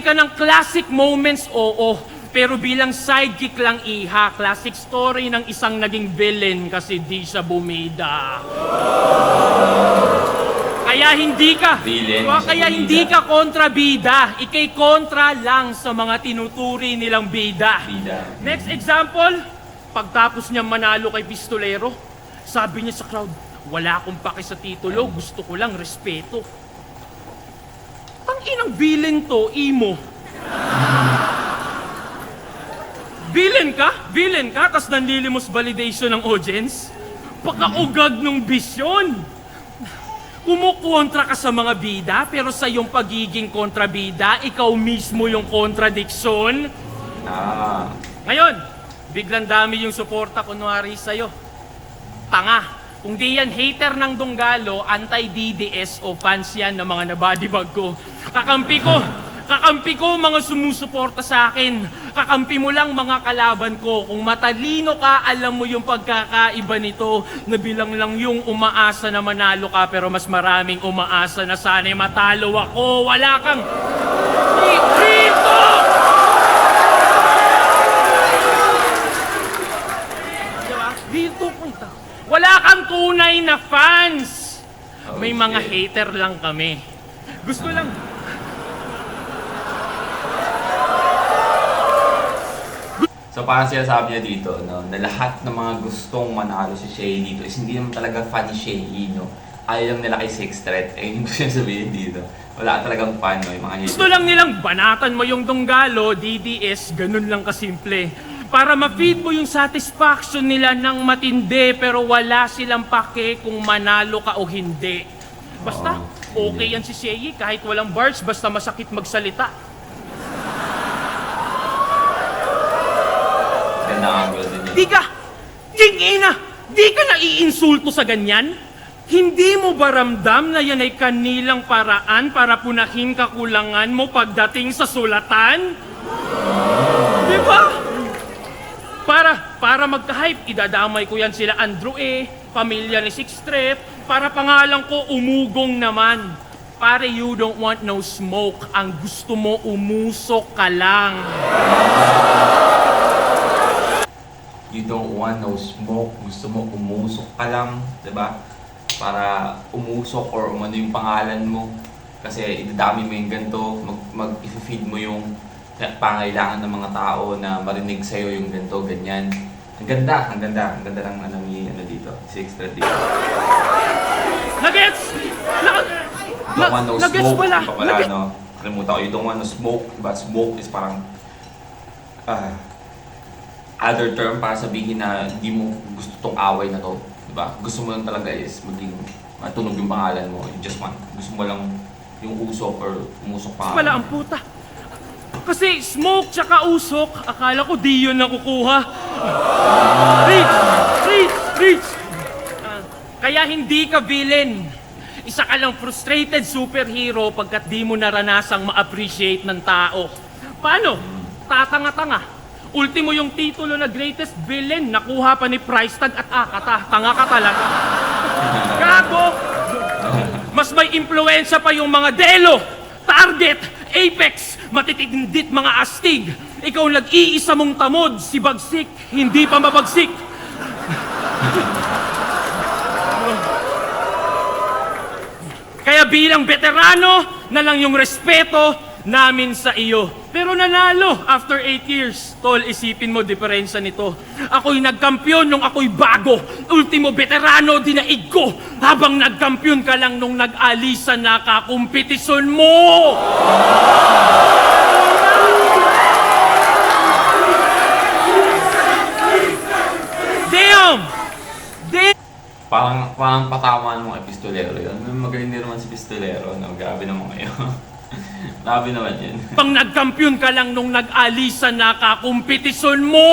ka ng classic moments, oo. Pero bilang sidekick lang iha, classic story ng isang naging villain kasi di siya bumida. Kaya hindi ka, Villain, kaya siya hindi bumida. ka kontrabida. Ikay kontra lang sa mga tinuturi nilang bida. Bida. Next example, pagtapos niya manalo kay Pistolero, sabi niya sa crowd, wala akong paki sa titulo, gusto ko lang respeto. Inang villain to, imo. Villain ka, tas nanlilimos validation ng audience? Pagkaugag ng bisyon. Kumukontra ka sa mga bida, pero sa iyong pagiging kontrabida, ikaw mismo yung kontradiksyon. Ah. Ngayon, biglang dami yung suporta kunwari sa'yo. Tanga. Kung di yan hater ng Donggalo, anti-DDS o fans yan ng mga nabadibag ko. Kakampi ko mga sumusuporta sa akin. Kakampi mo lang mga kalaban ko. Kung matalino ka, alam mo yung pagkakaiba nito na bilang lang yung umaasa na manalo ka pero mas maraming umaasa na sana'y matalo ako. Wala kang... Rito! Diba? Rito punta. Wala kang tunay na fans. May mga hater lang kami. Gusto lang... So parang sinasabi niya dito, no, na lahat ng mga gustong manalo si Shay dito is hindi naman talaga fan ni Shay, no? Ayaw lang nila kay Sixth Threat. Eh, yung gusto niya sabihin dito. Wala talagang fan, no, yung mga haters. Gusto lang nilang banatan mo yung Donggalo, DDS, ganun lang kasimple. Para ma-feed mo yung satisfaction nila ng matindi pero wala silang pake kung manalo ka o hindi. Basta, okay yan si Shay kahit walang bars, basta masakit magsalita. Ganda ang angle din yun. Di ka, ina, di ka naiinsulto sa ganyan? Hindi mo ba ramdam na yan ay kanilang paraan para punahin kakulangan mo pagdating sa sulatan? Di ba? Para magka-hype, idadamay ko yan sila Andrew pamilya ni Sixth Threat, para pangalan ko umugong naman. Pare, you don't want no smoke. Ang gusto mo, umusok ka lang. You don't want no smoke. Gusto mo umusok ka lang, diba? Para umusok or umano yung pangalan mo. Kasi idadami mo yung ganito, mag-feed mo yung pangailangan ng mga tao na marinig sa'yo yung ganito, ganyan. Ang ganda ng ano dito, Sixth Threat dito. Nuggets! Don't want no Nuggets smoke. pala! Iba pala, no? Kalimutan ko, you don't want no smoke. But smoke is parang other term para sabihin na hindi mo gusto tong away na to. Diba? Gusto mo lang talaga is maging matunog yung pangalan mo. You just want, gusto mo lang yung usok or umusok pangalan. Pala ang puta. Kasi smoke tsaka usok, akala ko di yun nakukuha. Reach! Kaya hindi ka villain. Isa ka lang frustrated superhero pagkat di mo naranasang ma-appreciate ng tao. Paano? Tatanga-tanga. Ultimo yung titulo na greatest villain, nakuha pa ni Price Tag at Akata. Tanga ka talaga. Gago! Mas may impluensya pa yung mga Delo, Target, Apex, matitindit mga astig. Ikaw nag-iisa mong tamod, si Bagsik, hindi pa mabagsik. Kaya bilang veterano na lang yung respeto namin sa iyo. Pero nanalo after 8 years. Tol, isipin mo diferensya nito. Ako'y nagkampiyon nung ako'y bago. Ultimo veterano, dinaig ko. Habang nagkampiyon ka lang nung nag-alisan na kakompetisyon mo. Damn! Parang patamaan mo kay Pistolero yun. Magaling din naman si Pistolero, no? Grabe naman kayo. Grabe naman yun. Pang nagkampiyon ka lang nung nag-alisan na kakompetisyon mo!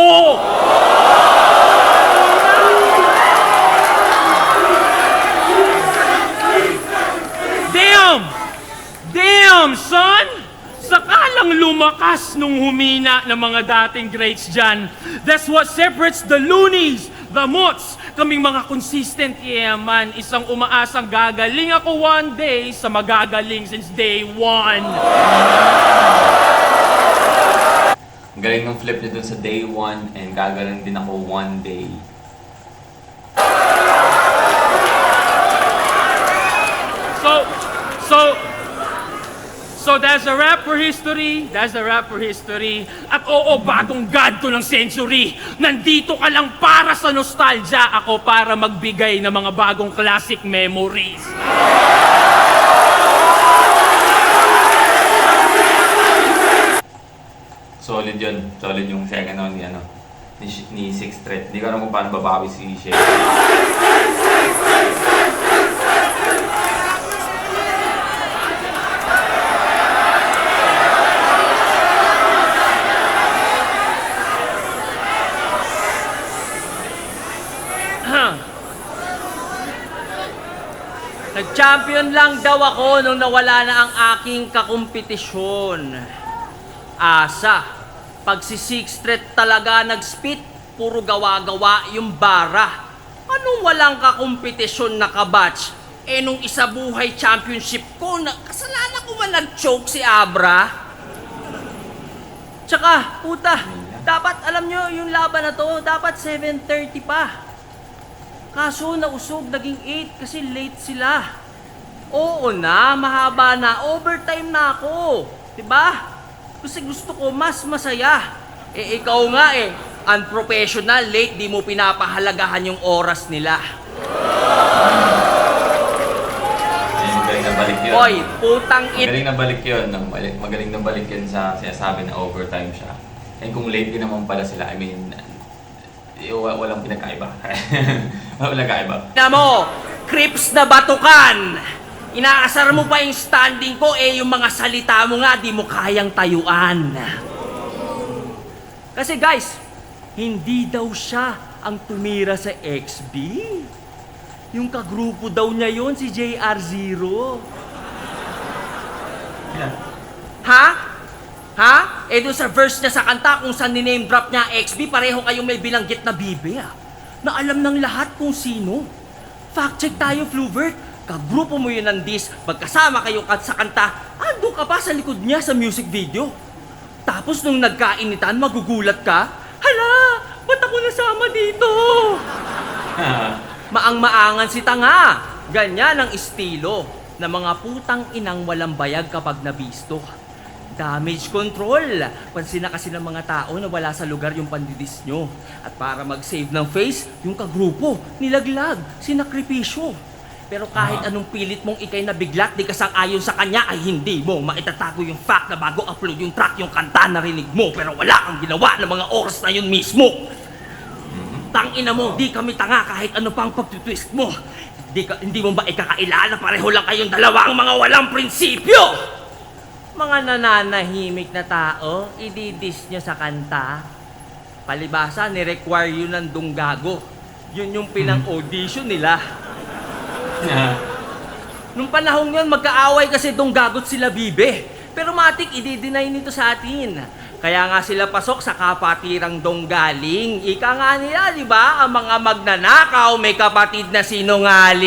Damn, son! Sakalang lumakas nung humina ng mga dating greats dyan. That's what separates the loonies, the mots, kaming mga consistent yaman. Isang umaasang gagaling ako one day sa magagaling since day one. Ang galing ng flip niya dun sa day 1 and gagaling din ako one day. So that's a wrap for history. That's a wrap for history. At oo, bagong god ko ng century. Nandito ka lang para sa nostalgia. Ako para magbigay ng mga bagong classic memories. Solid yun. Solid yung second round ni Sixth Threat. Hindi ko alam kung paano babawi si Shay. Nag-champion lang daw ako nung nawala na ang aking kakompetisyon. Asa, pag si Sixth Threat talaga nag-spit, puro gawa-gawa yung bara. Anong walang kakompetisyon na kabatch? Eh nung isa buhay championship ko, kasalanan ko man nag-choke si Abra? Tsaka, puta, dapat alam nyo yung laban na to, dapat 7:30 pa. Kaso nausog, naging 8 kasi late sila. Oo na, mahaba na, overtime na ako. Diba? Kasi gusto ko mas masaya. Eh ikaw nga unprofessional, late, di mo pinapahalagahan yung oras nila. Magaling na balik yun. Hoy, putang Magaling na balik yun. Magaling na balik yun sa sinasabi na overtime siya. And kung late din naman pala sila, I mean, walang pinagkaiba. Walang pinagkaiba. Na mo, crips na batukan! Inaasar mo pa yung standing ko, yung mga salita mo nga, di mo kayang tayuan. Kasi guys, hindi daw siya ang tumira sa XB. Yung kagrupo daw niya yon si JR0. Yeah. Ha? Ha? Doon sa verse niya sa kanta kung saan ni-name drop niya XB, pareho kayong may bilanggit na bibe na alam ng lahat kung sino. Fact check tayo, Fluvert. Kagrupo mo yun ng diss, magkasama kayo sa kanta, ando ka pa sa likod niya sa music video. Tapos nung nagkainitan, magugulat ka, hala, ba't ako nasama dito? Maang-maangan si tanga. Ganyan ang estilo ng mga putang inang walang bayag kapag nabisto. Damage control. Pansin na kasi ng mga tao na wala sa lugar yung pandidis nyo. At para mag-save ng face, yung kagrupo, nilaglag, sinakripisyo. Pero kahit anong pilit mong ikay na biglat, di ka sang-ayon sa kanya, ay hindi mo maitatago yung fact na bago upload yung track, yung kanta narinig mo, pero wala kang ginawa ng mga oras na yun mismo. Tangina mo, di kami tanga kahit ano pang pagtutwist mo. Hindi mo ba ikakailala, pareho lang kayong dalawang mga walang prinsipyo? Mga nananahimik na tao, ididis nyo sa kanta. Palibasa, ni-require yun ng dunggago. Yun yung pinang-audition nila. Nung panahon yun, magkaaway kasi dunggagot sila bibe. Pero matik, i-deny nito sa atin. Kaya nga sila pasok sa kapatirang donggaling. Ika nga nila, di ba? Ang mga magnanakaw may kapatid na sinungaling.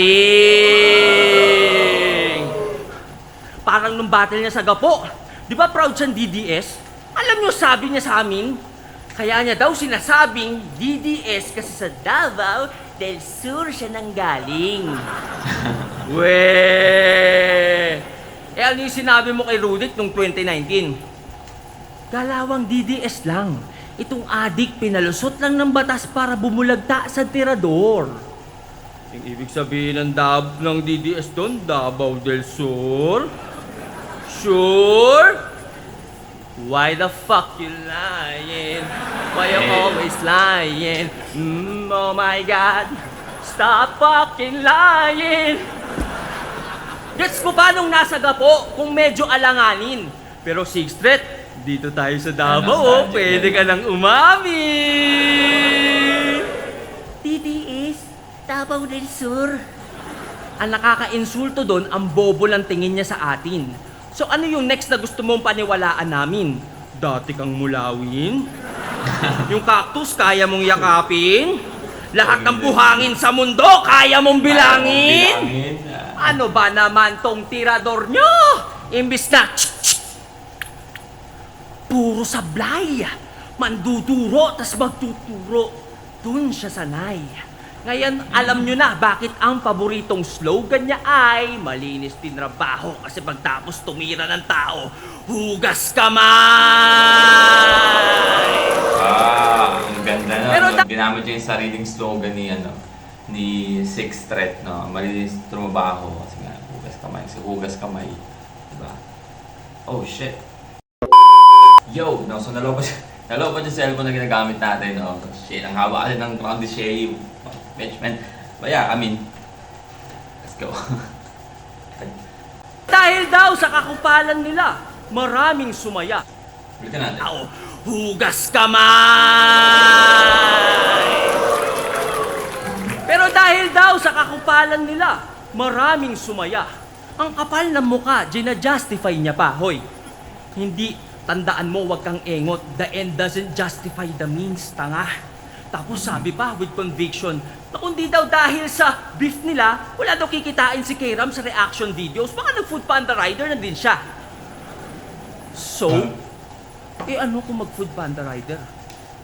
Parang nung battle niya sa Gapo. Di ba proud siyang DDS? Alam niyo, sabi niya sa amin, kaya niya daw sinasabing DDS kasi sa Davao del Sur siya nanggaling. Weh! Ano yung sinabi mo kay Rudit nung 2019? Galawang DDS lang. Itong adik pinalusot lang ng batas para bumulagta sa tirador. Yung ibig sabihin ng DDS doon, Davao del Sur? Sure? Why the fuck you lying? Why you always lying? Oh my God, stop fucking lying! Gets ko pa nung nasa Gapo kung medyo alanganin. Pero Sixth Threat, dito tayo sa Davao, pwede ka nang umamin! TDS, Davao del Sur. Ang nakaka-insulto doon, ang bobo lang tingin niya sa atin. So ano yung next na gusto mong paniwalaan namin? Dati kang mulawin? Yung cactus, kaya mong yakapin? Lahat ng buhangin sa mundo, kaya mong bilangin? Ano ba naman tong tirador nyo? Imbis na puro sablay, manduduro, tas magtuturo. Dun siya sanay. Ngayon, alam nyo na bakit ang paboritong slogan niya ay malinis din trabaho kasi pagtapos tumira ng tao, hugas kamay! Ang ganda na. Pero No? Ginamit niya yung sariling slogan ni Sixth Threat, no? Malinis trumabaho kasi nga, hugas kamay. Diba? Oh, shit. Yo, no, so nalobot yung cellphone na ginagamit natin, no? Shit, ang haba kasi ng round the shave. Man. But yeah, I mean, let's go. Dahil daw sa kakupalan nila, maraming sumaya. Ulitin natin. Tao, hugas kamay! Pero dahil daw sa kakupalan nila, maraming sumaya. Ang kapal ng muka, gina-justify niya pa, hoy. Hindi, tandaan mo, wag kang engot. The end doesn't justify the means, tanga. Tapos sabi pa, with conviction, na kundi daw dahil sa beef nila, wala daw kikitain si Kram sa reaction videos. Baka nag-food panda rider na din siya. So, ano kung mag-food panda rider?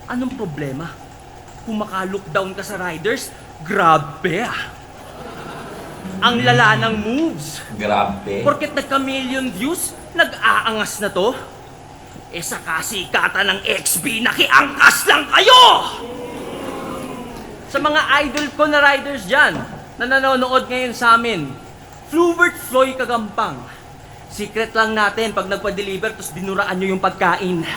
Anong problema? Kung maka-lookdown ka sa riders, grabe ah. Ang lala ng moves. Grabe. Porket nagka-million views, nag-aangas na to. Sa kasikatan ng XB, nakiangkas lang kayo! Sa mga idol ko na riders dyan, na nanonood ngayon sa amin, Flubert Floy Kagampang. Secret lang natin pag nagpa-deliver tapos dinuraan nyo yung pagkain.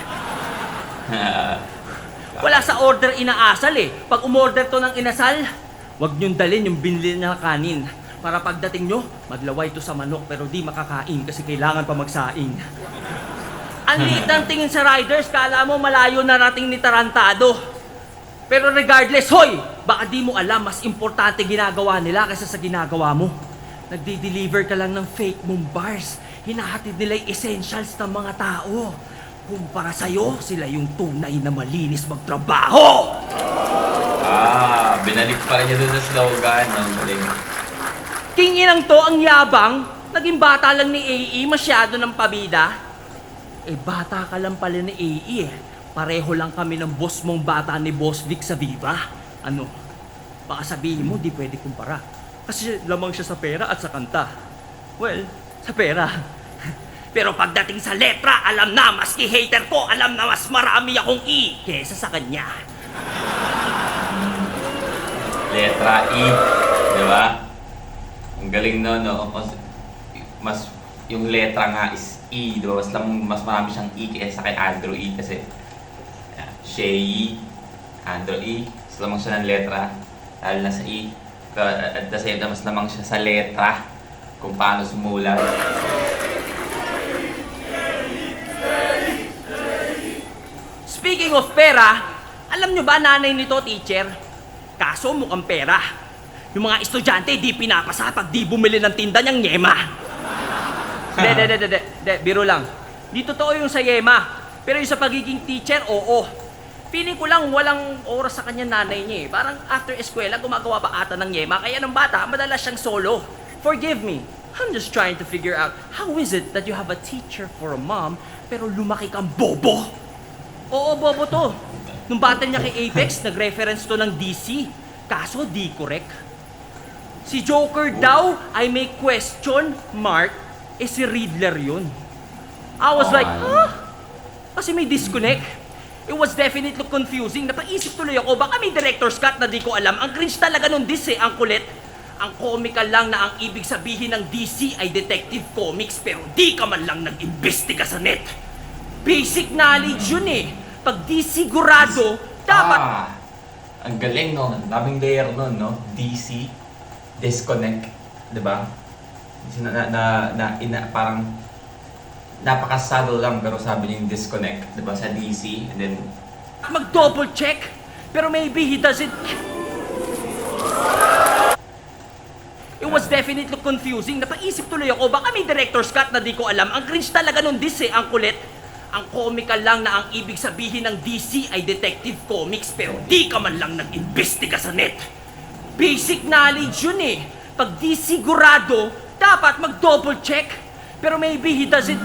Wala sa order inaasal eh. Pag umorder to ng inasal, wag nyong dalhin yung binili na kanin. Para pagdating nyo, maglaway to sa manok pero di makakain kasi kailangan pa magsaing. Ang liit ng tingin sa riders, kala mo malayo narating ni Tarantado. Pero regardless, hoy! Baka di mo alam, mas importante ginagawa nila kaysa sa ginagawa mo. Nagdi-deliver ka lang ng fake mong bars. Hinahatid nila yung essentials ng mga tao. Kumpara sa'yo, sila yung tunay na malinis magtrabaho! Binalik pa rin niya doon sa slogan. Ang galing. King inang to ang yabang, naging bata lang ni AE, masyado ng pabida. Bata ka lang pala ni AE eh. Pareho lang kami ng boss mong bata ni Boss Vic sa Viva. Ano? Baka sabihin mo, di pwede kumpara. Kasi lamang siya sa pera at sa kanta. Well, sa pera. Pero pagdating sa letra, alam na, maski hater ko, alam na mas marami akong E kesa sa kanya. Letra E. Di ba? Ang galing no? Mas, yung letra nga is E. Di ba? Mas marami siyang E kesa kay Andrew E. Kasi, Shay, Andrew E. Mas lamang siya ng letra. Dahil nasa E. At the same time, mas lamang siya sa letra. Kung paano sumulat. Speaking of pera, alam nyo ba nanay nito, teacher? Kaso mukhang pera. Yung mga estudyante di pinapasa pag di bumili ng tinda niyang Yema. De, biro lang. Di totoo yung sa Yema. Pero yung sa pagiging teacher, oo. Feeling ko lang walang oras sa kanya nanay niya eh. Parang after eskwela, gumagawa pa ata ng Yema. Kaya ng bata, madalas siyang solo. Forgive me. I'm just trying to figure out how is it that you have a teacher for a mom pero lumaki kang bobo? Oo, bobo to. Nung battle niya kay Apex, nag-reference to ng DC. Kaso di correct. Si Joker daw ay may question mark, si Riddler yun. I was like, huh? Kasi may disconnect. It was definitely confusing. Napaisip tuloy ako, baka may director's cut na di ko alam. Ang cringe talaga nung DC, ang kulit. Ang comical lang na ang ibig sabihin ng DC ay Detective Comics pero di ka man lang nag-imbestiga sa net. Basic knowledge yun eh. Pag di sigurado, dapat... Ang galing no, labing layer nun no, DC, disconnect, di ba? Parang napaka-subtle lang pero sabi niya yung disconnect, di ba, sa DC, and then... Mag-double check, pero maybe he doesn't... It was definitely confusing. Napaisip tuloy ako, baka may director's cut na di ko alam. Ang cringe talaga nung DC, ang kulit. Ang comical lang na ang ibig sabihin ng DC ay Detective Comics pero di ka man lang nag-imbestiga sa net. Basic knowledge yun eh. Pag di sigurado, dapat mag-double check. Pero maybe he doesn't...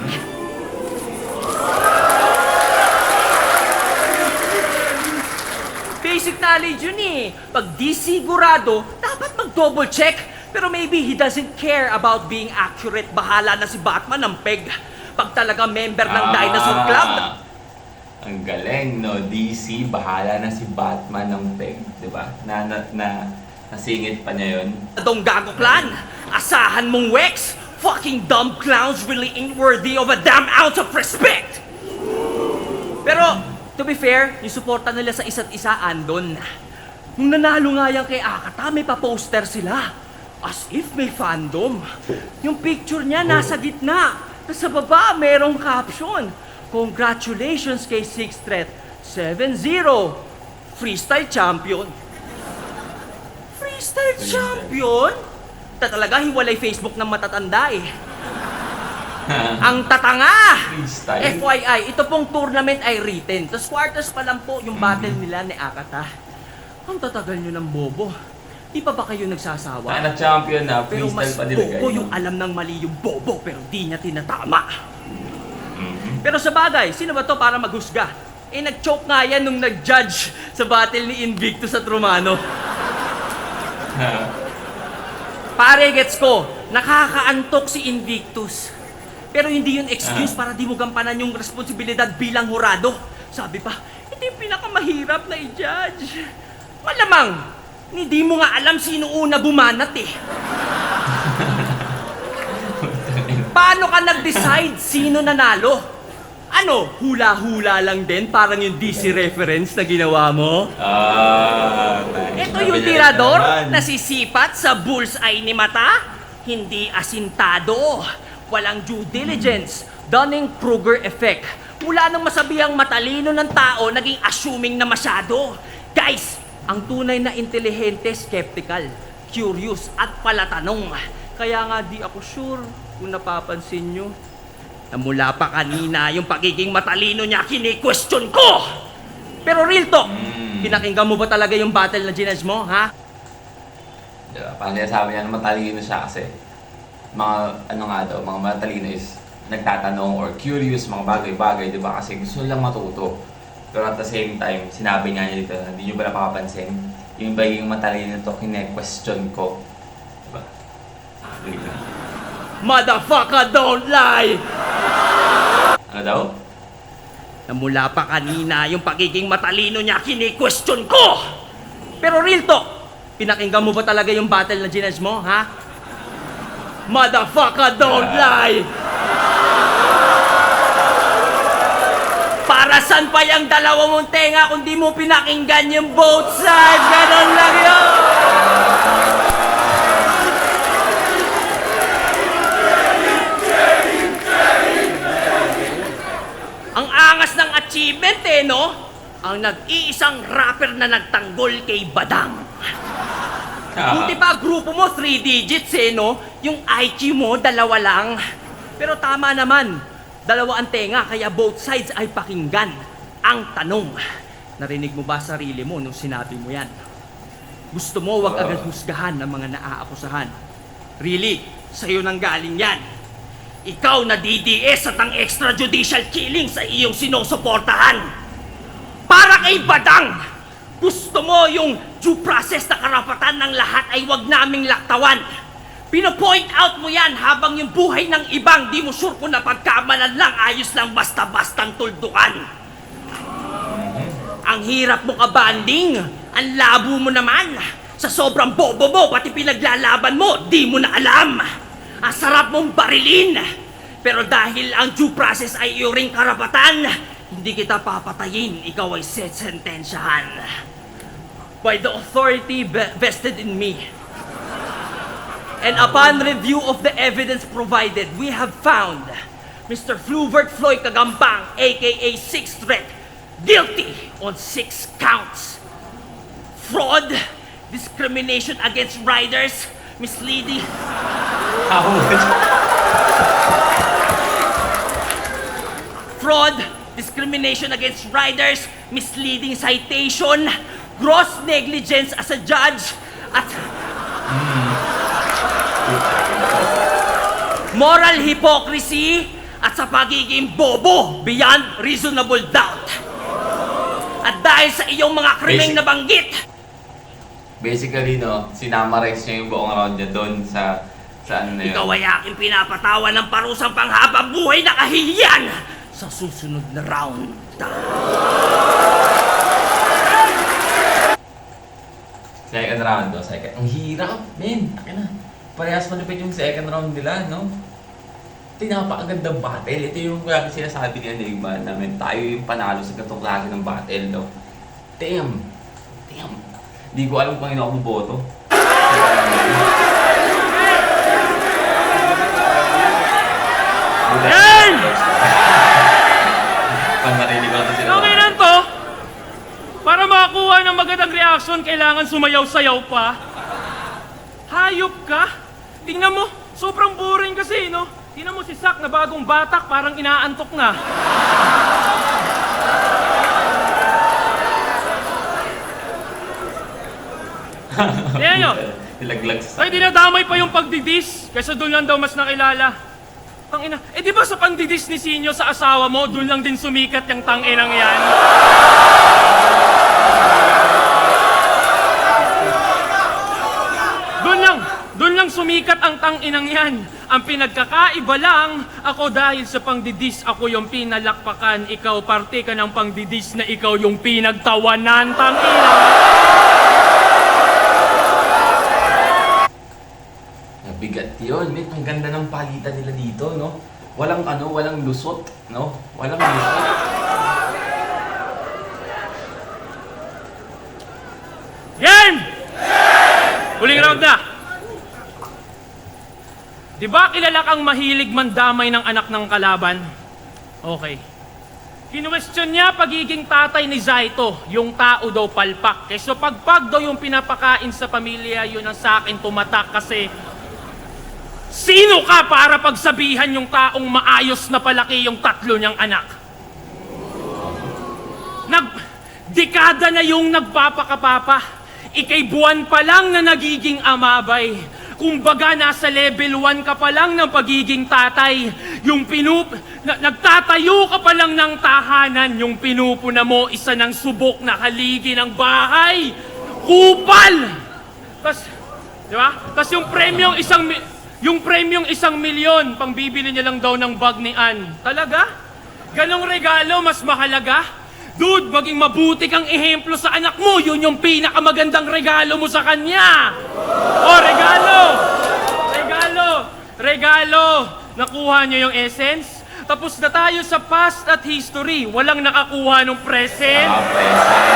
basic knowledge yun eh. Pag di sigurado, dapat mag-double check. Pero maybe he doesn't care about being accurate. Bahala na si Batman ng peg. Pag talaga member ng Dinosaur Club. Ang galing, no? DC, bahala na si Batman ng peg, di ba? Nasingit pa niya yun. Dong Gago Clan, asahan mong Wex. Fucking dumb clowns really ain't worthy of a damn ounce of respect. Pero, to be fair, yung suporta nila sa isa't isa andon. Nung nanalo nga yan kay Akata, may pa-poster sila. As if may fandom. Yung picture niya nasa gitna. Sa baba, merong caption. Congratulations kay Sixth Threat. 7-0. Freestyle champion. Freestyle champion? Talaga, hiwalay Facebook ng matatanda eh. Ang tatanga! Freestyle. FYI, ito pong tournament ay written. Tapos quarters pa lang po yung battle nila ni Akata. Ang tatagal nyo ng bobo. Di pa ba kayo nagsasawa? Champion na, Pero freestyle mas pa nilagay. bobo yung alam ng mali yung bobo pero di niya tinatama. Pero sa bagay, sino ba to para maghusga? Eh nag-choke nga yan nung nag-judge sa battle ni Invictus at Romano. Pare, gets ko, nakakaantok si Invictus. Pero hindi yun excuse para di mo gampanan yung responsibilidad bilang hurado. Sabi pa, ito yung pinakamahirap na i-judge. Malamang, hindi mo nga alam sino una bumanat eh. Paano ka nag-decide sino nanalo? Ano, hula-hula lang din parang yung DC reference na ginawa mo? Ito yung tirador na sisipat sa bullseye ni mata, hindi asintado, walang due diligence, Dunning-Kruger effect. Mula nang masabihang matalino ng tao, naging assuming na masyado. Guys, ang tunay na intelihente, skeptical, curious at palatanong. Kaya nga di ako sure kung napapansin nyo. Na mula pa kanina yung pagiging matalino niya kini-question ko! Pero real talk, pinakinggan mo ba talaga yung battle na ginage mo, ha? Diba? Parang sabi niya na matalino siya kasi mga matalino is nagtatanong or curious, mga bagay-bagay, di ba? Kasi gusto lang matuto. Pero at the same time, sinabi nga niya dito, hindi nyo ba napapansin? Yung baging matalino to, kine-question ko. Diba? Motherfucker, don't lie! Ano daw? Na mula pa kanina yung pagiging matalino niya kini-question ko! Pero real talk, pinakinggan mo ba talaga yung battle na ginage mo, ha? Motherfucker, don't lie! Para saan pa yung dalawa mong tenga kung di mo pinakinggan yung both sides? Ganon lang yun! Ang angas ng achievement eh, no? Ang nag-iisang rapper na nagtanggol kay Badang. Buti pa grupo mo 3 digits eh, no? Yung IQ mo, 2 lang. Pero tama naman, 2 ang tenga, kaya both sides ay pakinggan. Ang tanong, narinig mo ba sarili mo nung sinabi mo yan? Gusto mo wag agad husgahan ng mga naaakusahan. Really, sa'yo nang galing yan. Ikaw na DDS at ang extrajudicial killing sa iyong sinusuportahan. Para kay Badang, gusto mo yung due process na karapatan ng lahat ay wag naming laktawan. Pino-point out mo yan habang yung buhay ng ibang di mo sure kung napagkamalan lang ayos lang basta-bastang tuldukan. Ang hirap mo kabanding, ang labo mo naman. Sa sobrang bobo mo, pati pinaglalaban mo, di mo na alam. Ang sarap mong barilin. Pero dahil ang due process ay iyong ring karapatan, hindi kita papatayin, ikaw ay sentensyahan. By the authority vested in me. And upon review of the evidence provided, we have found Mr. Fluvert Floyd Kagambang, aka Sixth Threat, guilty on 6 counts. Fraud, discrimination against riders, misleading... Fraud, discrimination against riders, misleading citation, gross negligence as a judge, at moral hypocrisy at sa pagiging bobo beyond reasonable doubt. At dahil sa iyong mga krimeng nabanggit, Basically, no, sinamarize niya yung buong round niya doon sa ano na yun. ikaw ay aking pinapatawan ng parusang panghabang buhay na kahihiyan sa susunod na round. Second round, no? Ang hirap, men. Akin na. Parehas malupit yung second round nila, no? Ito yung napakagandang battle. Ito yung kaya sinasabi ni Enigma namin, tayo yung panalo sa ganitong klase ng battle, no? Damn! Damn! Di ko alam kung ano ako boto. Yan! Pag narinig ko ito sila. Okay lang to. Para makakuha ng magandang reaction, kailangan sumayaw-sayaw pa. Hayop ka? Tingnan mo, sobrang boring kasi, no? Tingnan mo si Sak na bagong batak, parang inaantok na. Tingnan nyo. Nilaglag sa Ay, dinadamay pa yung pagdidis. Kaysa doon lang daw mas nakilala. Tangina. Eh, di ba sa pagdidis ni Sinyo sa asawa mo, doon lang din sumikat yung tanginang yan? Doon lang sumikat ang tanginang yan. Ang pinagkakaiba lang, ako dahil sa pangdidis, ako yung pinalakpakan. Ikaw, parte ka ng pangdidis na ikaw yung pinagtawanan, tanginang. Bigat yun, men. Ang ganda ng palitan nila dito, no? Walang lusot, no? Walang lusot. Game! Huling round na. Di ba kilala kang mahilig mandamay ng anak ng kalaban? Okay. Kinwestiyon niya pagiging tatay ni Zaito, yung tao daw palpak. Kaya so pagpag daw yung pinapakain sa pamilya, yun ang sa akin tumatak kasi sino ka para pagsabihan yung taong maayos na palaki yung tatlo niyang anak? Dekada na yung nagpapakapapa. Ikay buwan pa lang na nagiging amabay. Kumbaga nasa level 1 ka pa lang ng pagiging tatay. Nagtatayo ka pa lang ng tahanan. Yung pinupuna mo, isa ng subok na haligi ng bahay. Kupal! Di ba? Tas yung premyong isang milyon, pang bibili niya lang daw ng bag ni Ann. Talaga? Ganong regalo mas mahalaga? Dude, maging mabuti kang ehemplo sa anak mo. Yun yung pinakamagandang regalo mo sa kanya. Oh, regalo. Nakuha niyo yung essence? Tapos na tayo sa past at history. Walang nakakuha ng present. Present.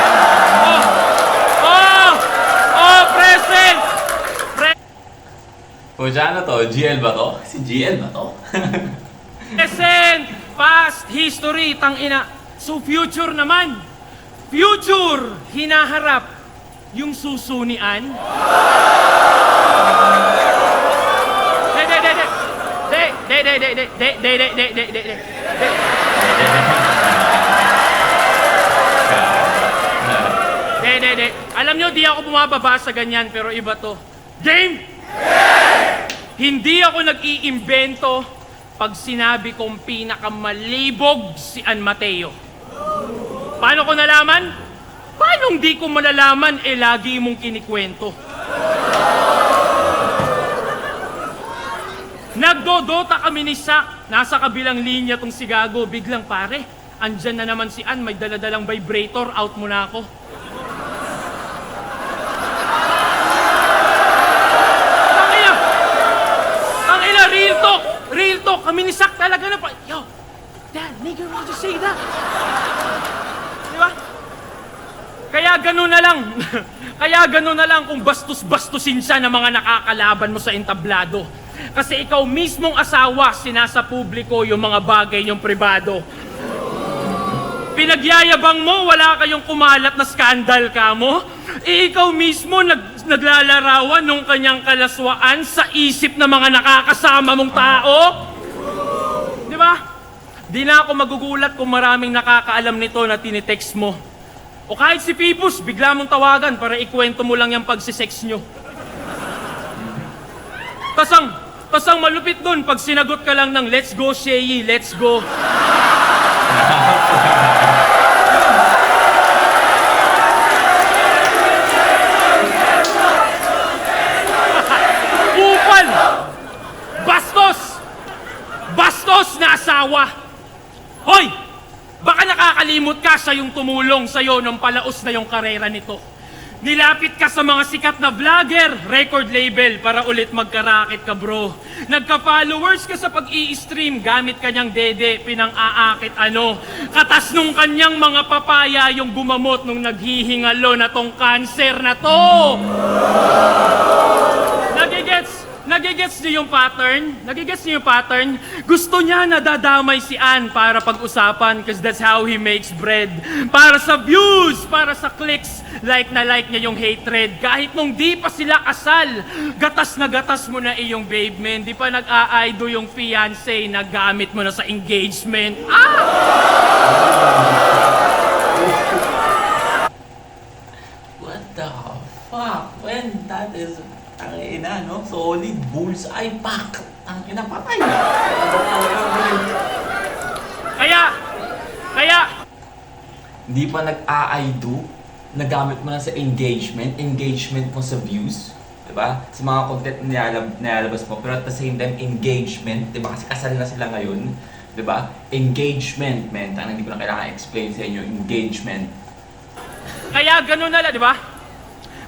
Present! O, ano to? GL ba to? Si GL ba to? Present! Past, history, tangina. So future naman. Future, hinaharap. Yung susunian. Alam nyo, di ako bumababa sa ganyan, pero iba to. Game! Hindi ako nag-iimbento pag sinabi kong pinakamalibog si Ann Mateo. Paano ko nalaman? Paano hindi ko malalaman lagi mong kinikwento? Nagdodota kami ni Sak. Nasa kabilang linya tong si Gago. Biglang pare, andyan na naman si Ann. May daladalang vibrator. Out mo na ako. Tangina, real talk. Kami ni Sak talaga na pa. Yo, Dad, nigga, why'd you say that? Diba? Kaya ganun na lang kung bastos-bastusin siya ng mga nakakalaban mo sa entablado. Kasi ikaw mismong asawa, sinasa publiko yung mga bagay niyong pribado. Pinagyayabang mo, wala kayong kumalat na skandal ka mo. Ikaw mismo naglalarawan nung kanyang kalaswaan sa isip ng mga nakakasama mong tao. Di ba? Di na ako magugulat kung maraming nakakaalam nito na tinitext mo. O kahit si Pipus, bigla mong tawagan para ikwento mo lang yung pagsisex nyo. Tasang malupit dun pag sinagot ka lang ng let's go, Sheyi, let's go. siya yung tumulong sa'yo nung palaos na yung karera nito. Nilapit ka sa mga sikat na vlogger, record label, para ulit magkarakit ka, bro. Nagka-followers ka sa pag-i-stream, gamit kanyang dede, pinang-aakit katas nung kanyang mga papaya yung gumamot nung naghihingalo na tong cancer na to. Nagigets niyo yung pattern? Nagigets niyo yung pattern? Gusto niya na dadamay si Ann para pag-usapan because that's how he makes bread. Para sa views, para sa clicks, like niya yung hatred. Kahit nung di pa sila kasal, gatas na gatas mo na iyong babe, man. Di pa nag-a-aido yung fiancé, nagamit mo na sa engagement. What the fuck? When that is... Tangina, no? Solid bullseye pack. Tangina, patay. Kaya, Hindi pa nag-a-I-do, nagamit mo na sa engagement mo sa views. Diba? Sa mga content na nilalabas mo. Pero at the same time, engagement. Diba? Kasi kasal na sila ngayon. Diba? Engagement, man. Tangina, hindi ko na kailangan explain sa inyo. Engagement. kaya ganun na lang, di ba?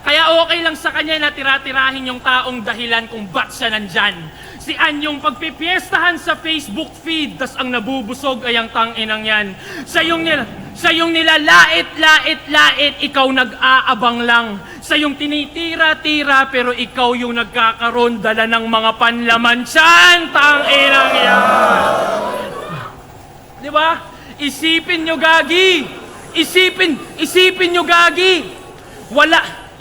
Kaya okay lang sa kanya na tira-tirahin yung taong dahilan kung ba't siya nandyan. Si Ann yung pagpipiestahan sa Facebook feed, tas ang nabubusog ay ang tanginang yan. Sa yung nila lait, ikaw nag-aabang lang. Sa yung tinitira-tira, pero ikaw yung nagkakaroon, dala ng mga panlaman tiyan, tanginang yan. Di ba? Isipin nyo, gagi. Isipin nyo, gagi.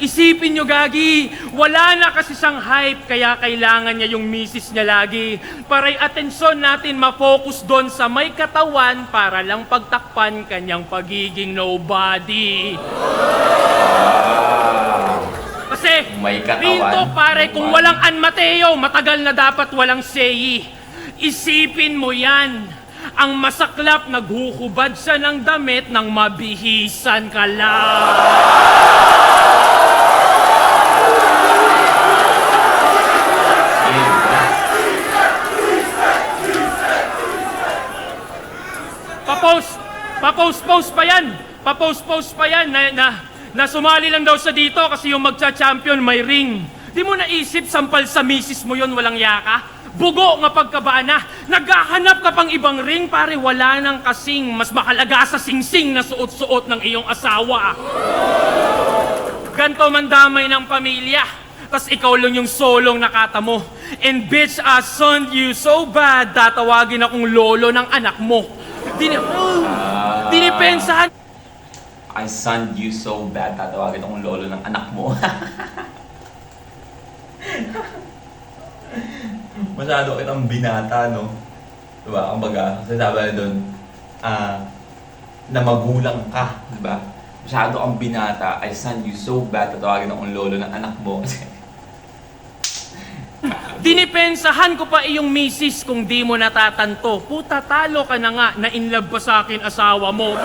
Isipin nyo, gagi, wala na kasi siyang hype, kaya kailangan niya yung misis niya lagi. Para yung atensyon natin ma-focus doon sa may katawan para lang pagtakpan kanyang pagiging nobody. Kasi, May katawan, rito pare, kung nobody. walang Ann Mateo, matagal na dapat walang Seyi. Isipin mo yan. Ang masaklap, naghuhubad siya ng damit nang mabihisan ka lang. Papost pa yan na sumali lang daw sa dito kasi yung magcha-champion may ring. Di mo naisip sampal sa misis mo yon, walang yaka? Bugo nga pagkabana. Naghahanap ka pang ibang ring, pare, wala nang kasing mas mahalaga sa singsing na suot-suot ng iyong asawa. Ganto man damay ng pamilya. Tas ikaw lang yung solong nakata mo. And bitch, I son you so bad, tatawagin akong lolo ng anak mo. Dinipensahan. I sunned you so bad, tatawagin akong lolo ng anak mo. Masyado kitang binata, no? Diba? Kumbaga, sasabi na doon, na magulang ka, diba? Masyado kang binata, I sunned you so bad, tatawagin akong lolo ng anak mo. Dinipensahan ko pa iyong misis kung di mo natatanto. Puta, talo ka na nga na in love pa sa akin asawa mo.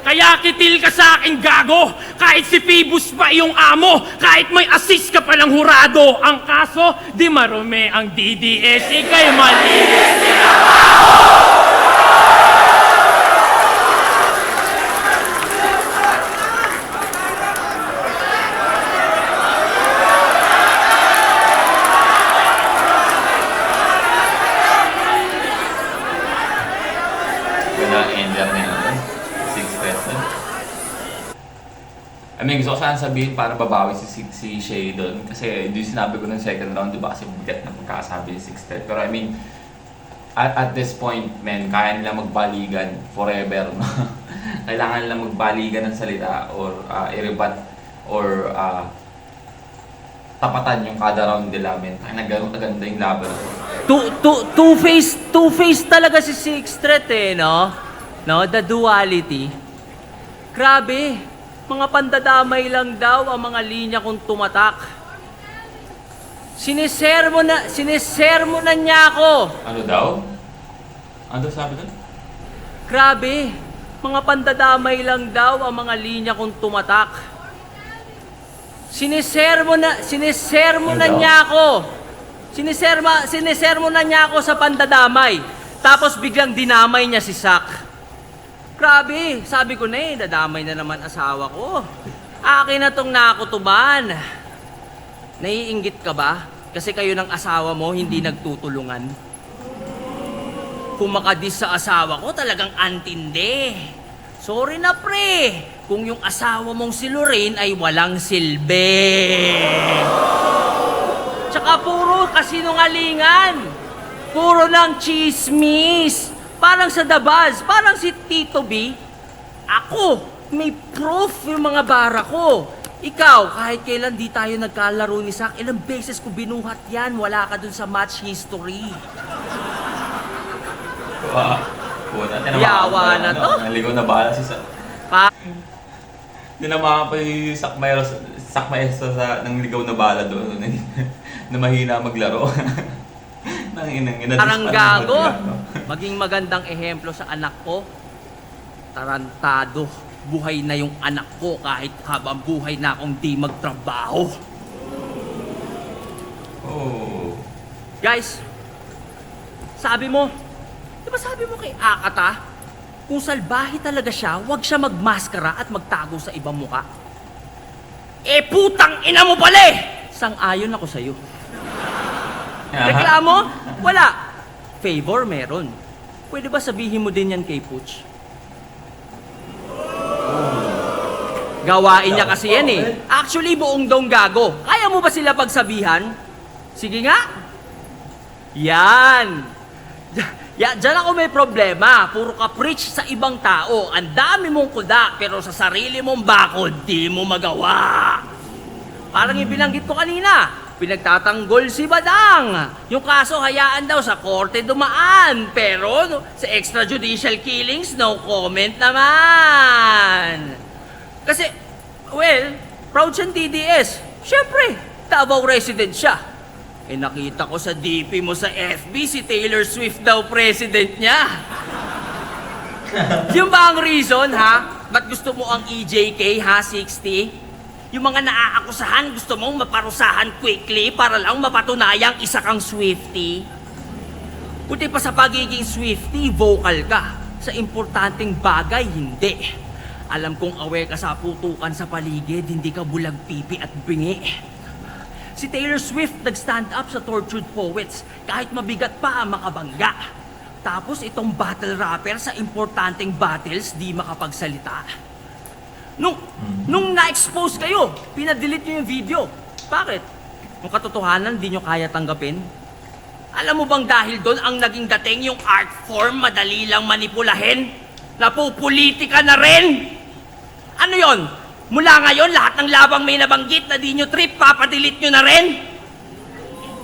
Kaya kitil ka sa akin, gago. Kahit si Phoebus pa iyong amo, kahit may assist ka palang hurado. Ang kaso, di marumi ang DDS, ikay malinis nila. I mean, gusto ko sana sabihin para babawi si Shay doon. Kasi hindi sinabi ko ng second round, di ba? Kasi bigat na pagkakasabi ni 6'10". Pero I mean, at this point, men, kaya nila magbaligan forever, no? Kailangan nila magbaligan ng salita or i-rebat or tapatan yung kada round nila, men. Kaya na ganun kaganda yung laban. Two-face talaga si Six Threat no? No, the duality. Grabe. Mga pandadamay lang daw ang mga linya kung tumatak. Sinisermo na niya ako. Ano daw? Ano daw sabi doon? Grabe. Mga pandadamay lang daw ang mga linya kung tumatak. Sinisermo na niya ako. Sinisermo na niya ako sa pandadamay. Tapos biglang dinamay niya si Sak. Grabe, sabi ko na dadamay na naman asawa ko. Akin na tong nakutuban. Naiinggit ka ba? Kasi kayo ng asawa mo hindi nagtutulungan. Kung makadis sa asawa ko, talagang antindi. Sorry na pre, kung yung asawa mong si Lorraine ay walang silbi. Tsaka puro kasinungalingan. Puro ng chismis. Parang sa The Buzz, parang si Tito B. Ako, may proof yung mga bara ko. Ikaw, kahit kailan di tayo nagkalaro ni Sak, ilang beses ko binuhat yan, wala ka dun sa match history. Puta, Yawa na to. Naligaw na bala si Sak. Pa Dinamahan pa yung Sakmaestro sa nang ligaw na bala doon. Na mahina maglaro. Parang gago. Maging magandang ehemplo sa anak ko. Tarantado. Buhay na yung anak ko kahit habang buhay na akong di magtrabaho. Oh. Guys, sabi mo, di ba sabi mo kay Akata, kung salbahe talaga siya, huwag siya magmaskara at magtago sa ibang muka. Eh putang ina mo pala eh! Sang-ayon ako sa'yo. Reklamo? Wala. Favor meron. Pwede ba sabihin mo din yan kay Pooch? Gawain niya kasi yan eh. Actually, buong dong gago. Kaya mo ba sila pagsabihan? Sige nga. Yan. Diyan ako may problema. Puro ka preach sa ibang tao. Ang dami mong kuda, pero sa sarili mong bakod, di mo magawa. Parang yung binanggit ko kanina, pinagtatanggol si Badang. Yung kaso hayaan daw sa korte dumaan. Pero sa extrajudicial killings, no comment naman. Kasi, well, proud siyang DDS. Siyempre, Davao resident siya. Eh nakita ko sa DP mo sa FB, si Taylor Swift daw president niya. Yung ba ang reason, ha? Ba't gusto mo ang EJK, ha, 60? Yung mga naaakusahan, gusto mong maparusahan quickly para lang mapatunayang isa kang Swiftie? Buti pa sa pagiging Swiftie, vocal ka. Sa importanteng bagay, hindi. Alam kong aware ka sa putukan sa paligid, hindi ka bulag pipi at bingi. Si Taylor Swift nag-stand up sa Tortured Poets kahit mabigat pa ang makabangga. Tapos itong battle rapper sa importanteng battles di makapagsalita. Nung na-expose kayo, pinadelete nyo yung video. Bakit? Yung katotohanan di nyo kaya tanggapin? Alam mo bang dahil doon ang naging dating yung art form madali lang manipulahin? Napupolitika na rin! Ano yon? Mula ngayon, lahat ng labang may nabanggit na di nyo trip, papadelete nyo na rin?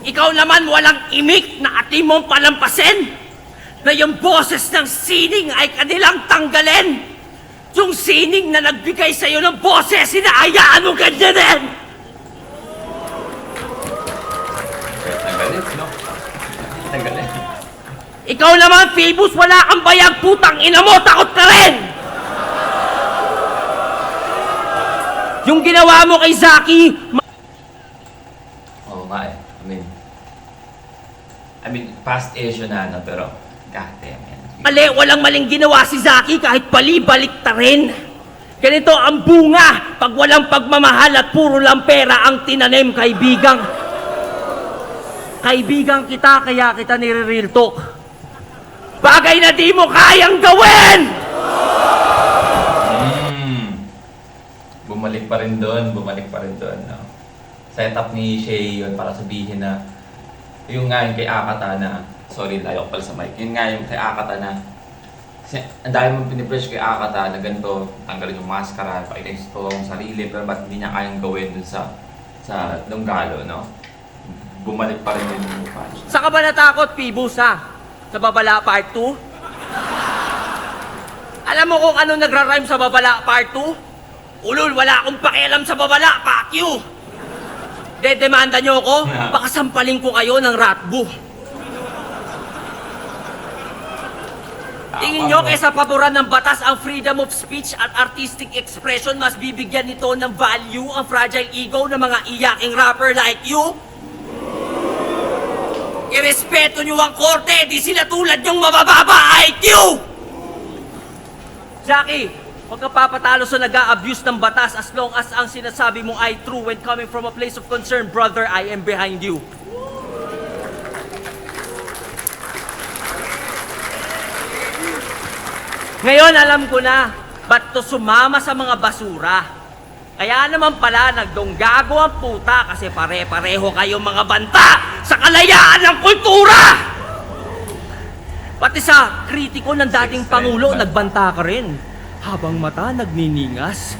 Ikaw naman walang imik na ating mong palampasin na yung boses ng sining ay kanilang tanggalin. Yung sining na nagbigay sa'yo ng boses, hinahayaan mo ganyan din! Tanggalin, no? Tanggalin. Ikaw naman, Phoebus, wala kang bayag, putang ina mo, takot ka rin! Yung ginawa mo kay Zaki, Oo nga eh. I mean, past issue na, no? Pero, god damn, man. mali, walang maling ginawa si Zaki kahit balik ta rin. Ganito ang bunga pag walang pagmamahal at puro lang pera ang tinanim, kaibigang. Kaibigang kita, kaya kita nire-real talk. Bagay na di mo kayang gawin! Bumalik pa rin doon. No? Setup ni Shay yun para sabihin na yung nga yung kay Akata na, sorry, layo ko pala sa mic, yun nga yung kay Akata na ang dahil mong pinipresh kay Akata na ganito, tanggalin yung maskara, pakita yung sarili, pero ba't hindi niya kayang gawin dun sa Donggalo, no? Bumalik pa rin yung mukha siya. Saan ka ba natakot, Phoebus, ha? Sa Babala Part 2? Alam mo kung ano nagra-rhyme sa Babala Part 2? Ulul, wala akong pakialam sa Babala, fuck you! Dedemanda nyo ako, baka sampalin ko kayo ng ratbo. Tingin nyo, kaysa paboran ng batas ang freedom of speech at artistic expression, mas bibigyan nito ng value ang fragile ego ng mga iyaking rapper like you? Irespeto nyo ang korte, di sila tulad yung mabababa IQ! Jackie, huwag ka papatalo sa nag-a-abuse ng batas as long as ang sinasabi mo ay true when coming from a place of concern. Brother, I am behind you. Ngayon alam ko na, ba't to sumama sa mga basura? Kaya naman pala nagdonggago ang puta kasi pare-pareho kayong mga banta sa kalayaan ng kultura! Pati sa kritiko ng dating Pangulo, nagbanta ka rin. Habang mata nagniningas.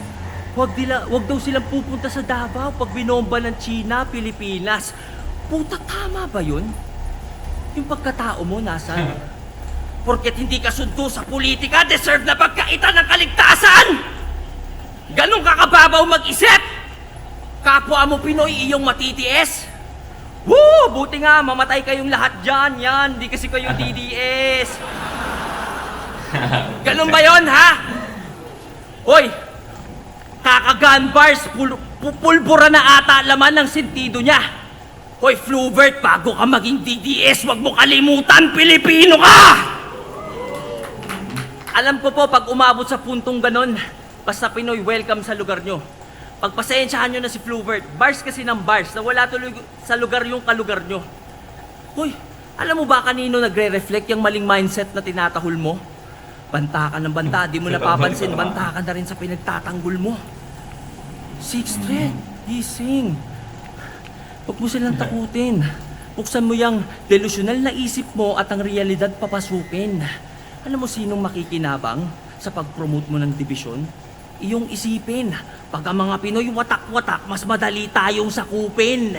Huwag daw silang pupunta sa Davao pag binomba ng China, Pilipinas. Puta, tama ba yun? Yung pagkatao mo, nasaan? Porket hindi ka sundo sa politika, deserve na pagkaitan ng kaligtasan! Ganon ka kababaw mag-isip! Kapwa mo Pinoy iyong matitiis? Woo! Buti nga, mamatay kayong lahat dyan, yan. Di kasi kayo DDS. Ganon ba yon ha? Hoy! Kaka-gun bars, pupulbura na ata laman ng sentido niya. Hoy, Flubert, bago ka maging DDS, wag mo kalimutan, Pilipino ka! Alam ko po, pag umabot sa puntong ganon, basta Pinoy, welcome sa lugar nyo. Pagpasensyahan nyo na si Flubert, bars kasi ng bars, na wala tuloy sa lugar yung kalugar nyo. Hoy, alam mo ba kanino nagre-reflect yung maling mindset na tinatahol mo? Banta ka ng banta, di mo napapansin, banta ka na rin sa pinagtatanggol mo. Sixth Thread, gising. Huwag mo silang takutin. Buksan mo yung delusional na isip mo at ang realidad papasukin. Alam mo sinong makikinabang sa pag-promote mo ng dibisyon? Iyong isipin, pag ang mga Pinoy watak-watak, mas madali tayong sakupin.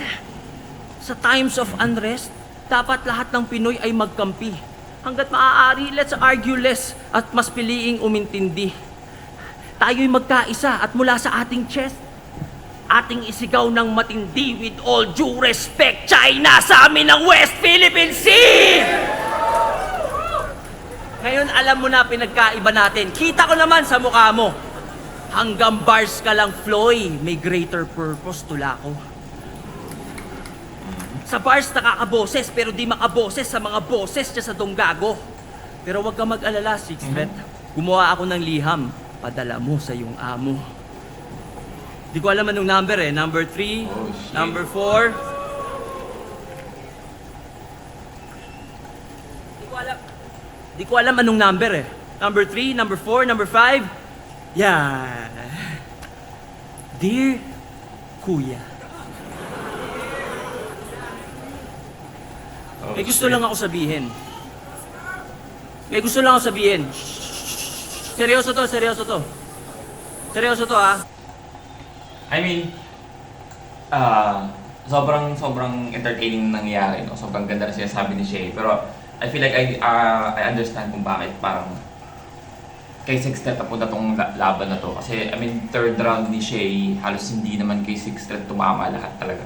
Sa times of unrest, dapat lahat ng Pinoy ay magkampi. Hanggat maaari, let's argue less at mas piliing umintindi. Tayo'y magkaisa at mula sa ating chest, ating isigaw ng matindi with all due respect, China sa amin ng West Philippine Sea! Ngayon alam mo na pinagkaiba natin. Kita ko naman sa mukha mo. Hanggang bars ka lang, Floy, may greater purpose tula ko. Sa bars nakakaboses pero di makaboses sa mga boses niya sa donggago. Pero wag ka mag-alala, Sixth Thread. Gumawa ako ng liham. Padala mo sa iyong amo. Di ko alam anong number eh. Number 3, number 4. Di ko alam anong number eh. Number 3, number 4, number 5. Yeah. Dear Kuya. May gusto lang ako sabihin. Seryoso to. Seryoso to ha. I mean, sobrang entertaining nangyayari, no? Sobrang ganda na sinasabi ni Shay. Pero I feel like I understand kung bakit parang kay Sixth Thread napunta tong laban na to. Kasi, I mean, third round ni Shay, halos hindi naman kay Sixth Thread tumama lahat talaga.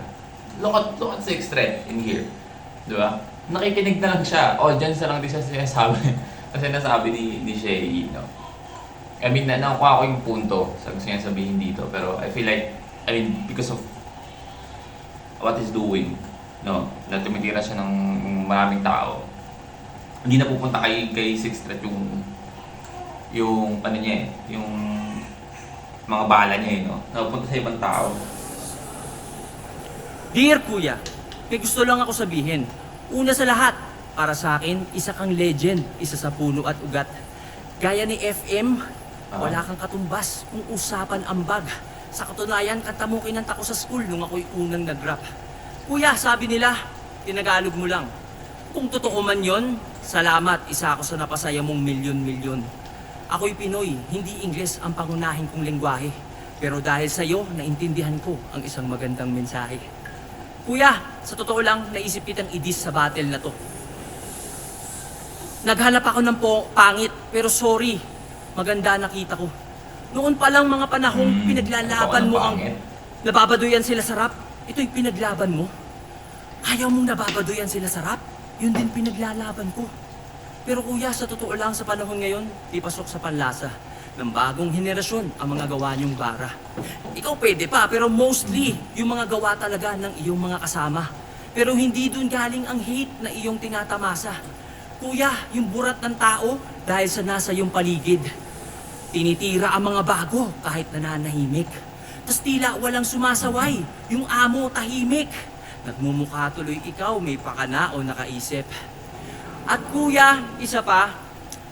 Look at Sixth Thread in here. Di ba? Nakikinig na lang siya. Audience na lang din siya sinasabi ni Shay, no? I mean, nakuha ko yung punto sa gusto niya sabihin dito. Pero I feel like, I mean, because of what he's doing, no? Na tumitira siya ng maraming tao. Hindi na pupunta kay Sixth Thread yung ano niya eh, yung mga bala niya eh, no? Napupunta sa ibang tao. Dear Kuya, may gusto lang ako sabihin. Una sa lahat, para sa akin, isa kang legend, isa sa puno at ugat. Gaya ni FM, wala kang katumbas kung usapan ambag. Sa katunayan, kanta mo kinanta ko sa school nung ako'y unang nag-rap. Kuya, sabi nila, tinagalog mo lang. Kung totoo man yon, salamat, isa ako sa napasaya mong milyon-milyon. Ako'y Pinoy, hindi Ingles ang pangunahin kong lengguwahe. Pero dahil sa'yo, naintindihan ko ang isang magandang mensahe. Kuya, sa totoo lang, naisip kitang idis sa battle na to. Naghanap ako ng pangit, pero sorry, maganda nakita ko. Noon pa lang mga panahong pinaglalaban mo ang... Nababadoyan sila sa rap, ito'y pinaglaban mo. Ayaw mong nababadoyan sila sa rap, yun din pinaglalaban ko. Pero kuya, sa totoo lang sa panahon ngayon, di pasok sa panlasa ng bagong henerasyon ang mga gawa niyong bara. Ikaw pwede pa, pero mostly, yung mga gawa talaga ng iyong mga kasama. Pero hindi dun galing ang hate na iyong tinatamasa. Kuya, yung burat ng tao dahil sa nasa iyong paligid. Tinitira ang mga bago kahit nananahimik. Tas tila walang sumasaway, yung amo tahimik. Nagmumukha tuloy ikaw may pakana o nakaisip. At kuya, isa pa,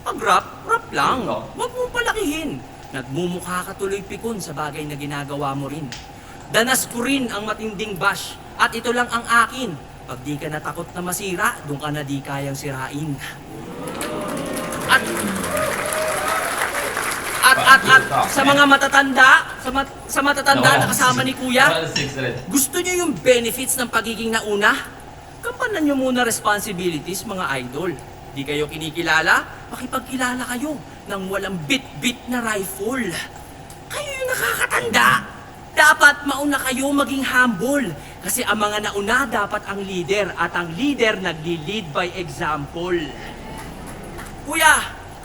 pag-rap, rap lang. Huwag mong palakihin. Nagmumukha ka tuloy pikon sa bagay na ginagawa mo rin. Danas ko rin ang matinding bash at ito lang ang akin. Pag di ka natakot na masira, doon ka na di kayang sirain. At sa mga matatanda, sa matatanda na kasama ni Kuya, gusto niyo yung benefits ng pagiging nauna? Kampanan niyo muna responsibilities, mga idol. Di kayo kinikilala? Makipagkilala kayo ng walang bit-bit na rifle. Kayo yung nakakatanda. Dapat mauna kayo maging humble. Kasi ang mga nauna dapat ang leader at ang leader nagli-lead by example. Kuya,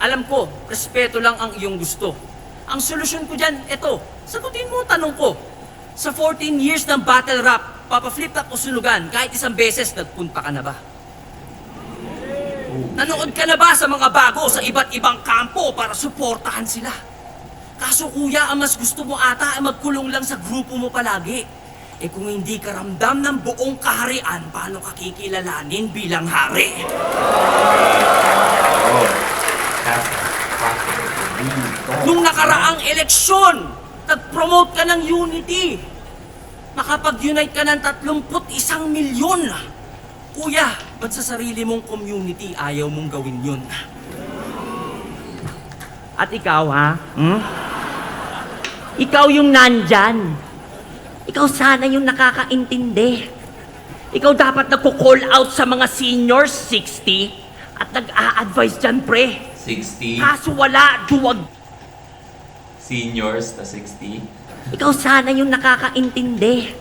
alam ko, respeto lang ang iyong gusto. Ang solusyon ko dyan, eto, sagutin mo ang tanong ko. Sa 14 years ng battle rap, papa-flip top o sunugan, kahit isang beses, nagpunta ka na ba? Nanood ka na ba sa mga bago sa iba't ibang kampo para suportahan sila? Kaso kuya, ang mas gusto mo ata ay magkulong lang sa grupo mo palagi. Eh kung hindi ka ramdam ng buong kaharian, paano ka kikilalanin bilang hari? Nung nakaraang eleksyon, nag-promote ka ng unity. Nakapag-unite ka ng 31 milyon. Kuya, ba't sa sarili mong community ayaw mong gawin yun? At ikaw, ha? Ikaw yung nandyan. Ikaw sana yung nakakaintindi. Ikaw dapat nagko-call out sa mga seniors, 60, at nag-a-advise dyan, pre. 60. Kaso wala, duwag. Seniors na 60. Ikaw sana yung nakakaintindi.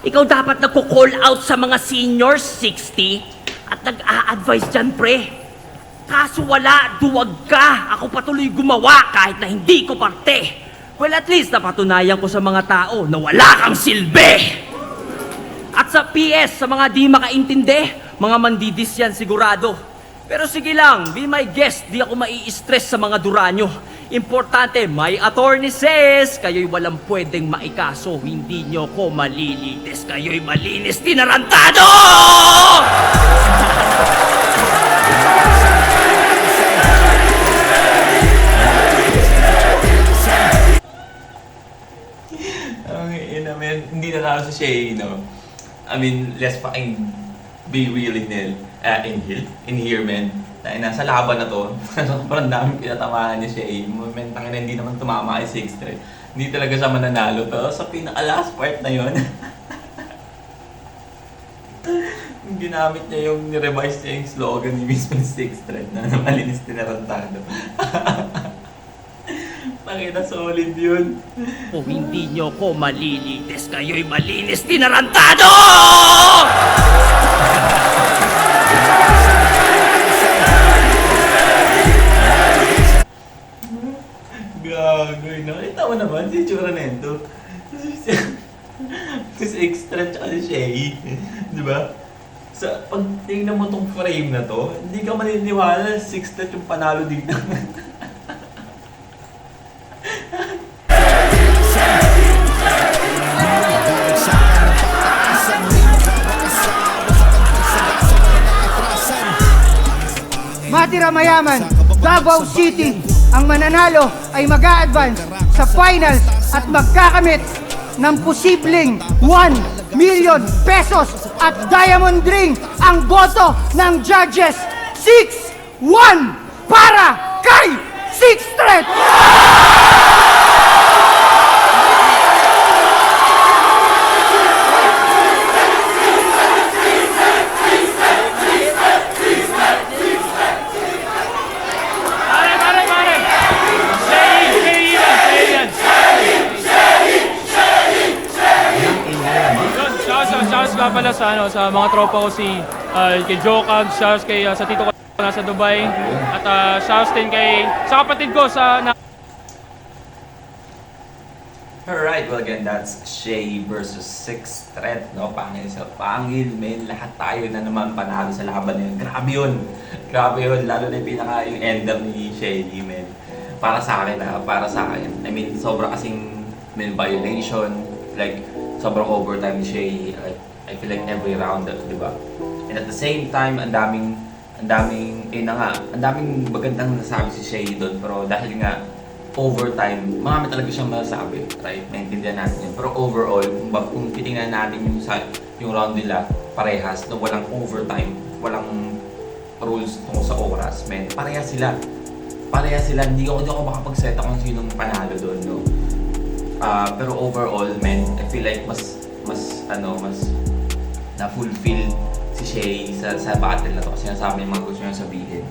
Ikaw dapat nagko-call out sa mga seniors, 60, at nag-a-advise dyan, pre. Kaso wala, duwag ka. Ako patuloy gumawa kahit na hindi ko parte. Well, at least napatunayan ko sa mga tao na wala kang silbi. At sa PS, sa mga di makaintindi, mga mandidis yan sigurado. Pero sige lang, be my guest, di ako mai-stress sa mga duranyo. Importante, my attorney says, kayo'y walang pwedeng maikaso. Hindi nyo ko malilitis, kayo'y malinis tinarantado! Hindi na talo si Shay, no? I mean, let's fucking be real in here, man. Dahil nasa laban na to, sobrang daming pinatamaan ni Shay. Momentang na hindi naman tumama kay 6-3. Hindi talaga siya mananalo. Pero sa pinaka-last part na yun, ginamit niya yung, nirevise niya yung slogan ni mismo 6-3 na malinis tinarantado. Pakita solid yun. Kung hindi nyo ko malilitis, kayo'y malinis tinarantado! Gagoy, nakita mo naman si Chura Nento. Si Extra tsaka si Shay. Diba? Pag tingnan mo tong frame na to, hindi ka maniniwala 6-3 yung panalo dito. Matira Mayaman, Davao City, ang mananalo ay mag-a-advance sa finals at magkakamit ng posibleng 1 million pesos at diamond ring. Ang boto ng judges, 6-1 para kay 6-3! Shouts nga pala sa mga tropa ko kay Jokag, shouts kay sa tito ko nasa Dubai, at shouts din sa kapatid ko Alright, well again, that's Shay versus Sixth Threat, no? Pangil sa pangil, men. Lahat tayo na naman panalo sa laban na yun. Grabe yun. Grabe yun. Lalo na yung pinaka yung end up ni Shay, men. Para sa akin, para sa akin. I mean, sobra kasing violation. Like, sobrang overtime ni Shay. Like, I feel like every round, di ba? And at the same time, ang daming magandang nasabi si Shay doon. Pero dahil nga, overtime, marami talaga siyang masasabi, right? Maintindihan natin yun. Pero overall, kung titingnan natin yung round nila, parehas, na walang overtime, walang rules tungkol sa oras, men. Parehas sila. Hindi ako makapag-set kung sinong panalo doon, no? Pero overall, men, I feel like mas na-fulfill si Shay sa battle na to kasi nasabi yung mga gusto niya sabihin,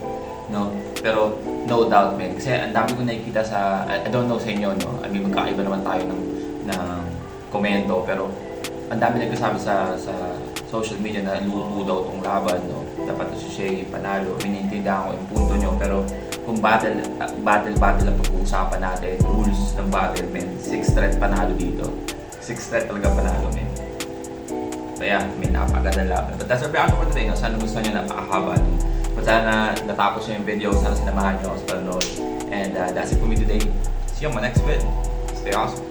no? Pero no doubt, man, kasi ang dami ko nakikita sa, I don't know sa inyo, no? I mean, magkaiba naman tayo ng komento, pero ang dami nagsasabi sa social media na luto daw tong laban, no? Dapat si Shay panalo. Inintindihan ko yung punto nyo, pero kung battle ang pag-uusapan natin, rules ng battle, men, Sixth Threat panalo dito. Sixth Threat talaga panalo, men. Kaya, may napakaganda laban. But that's our reaction for today, no? Sana gusto nyo, napakahaba, no? But sana natapos nyo yung video, sana sinamahan nyo ako sa panonood. And that's it for me today. See you on my next vid. Stay awesome.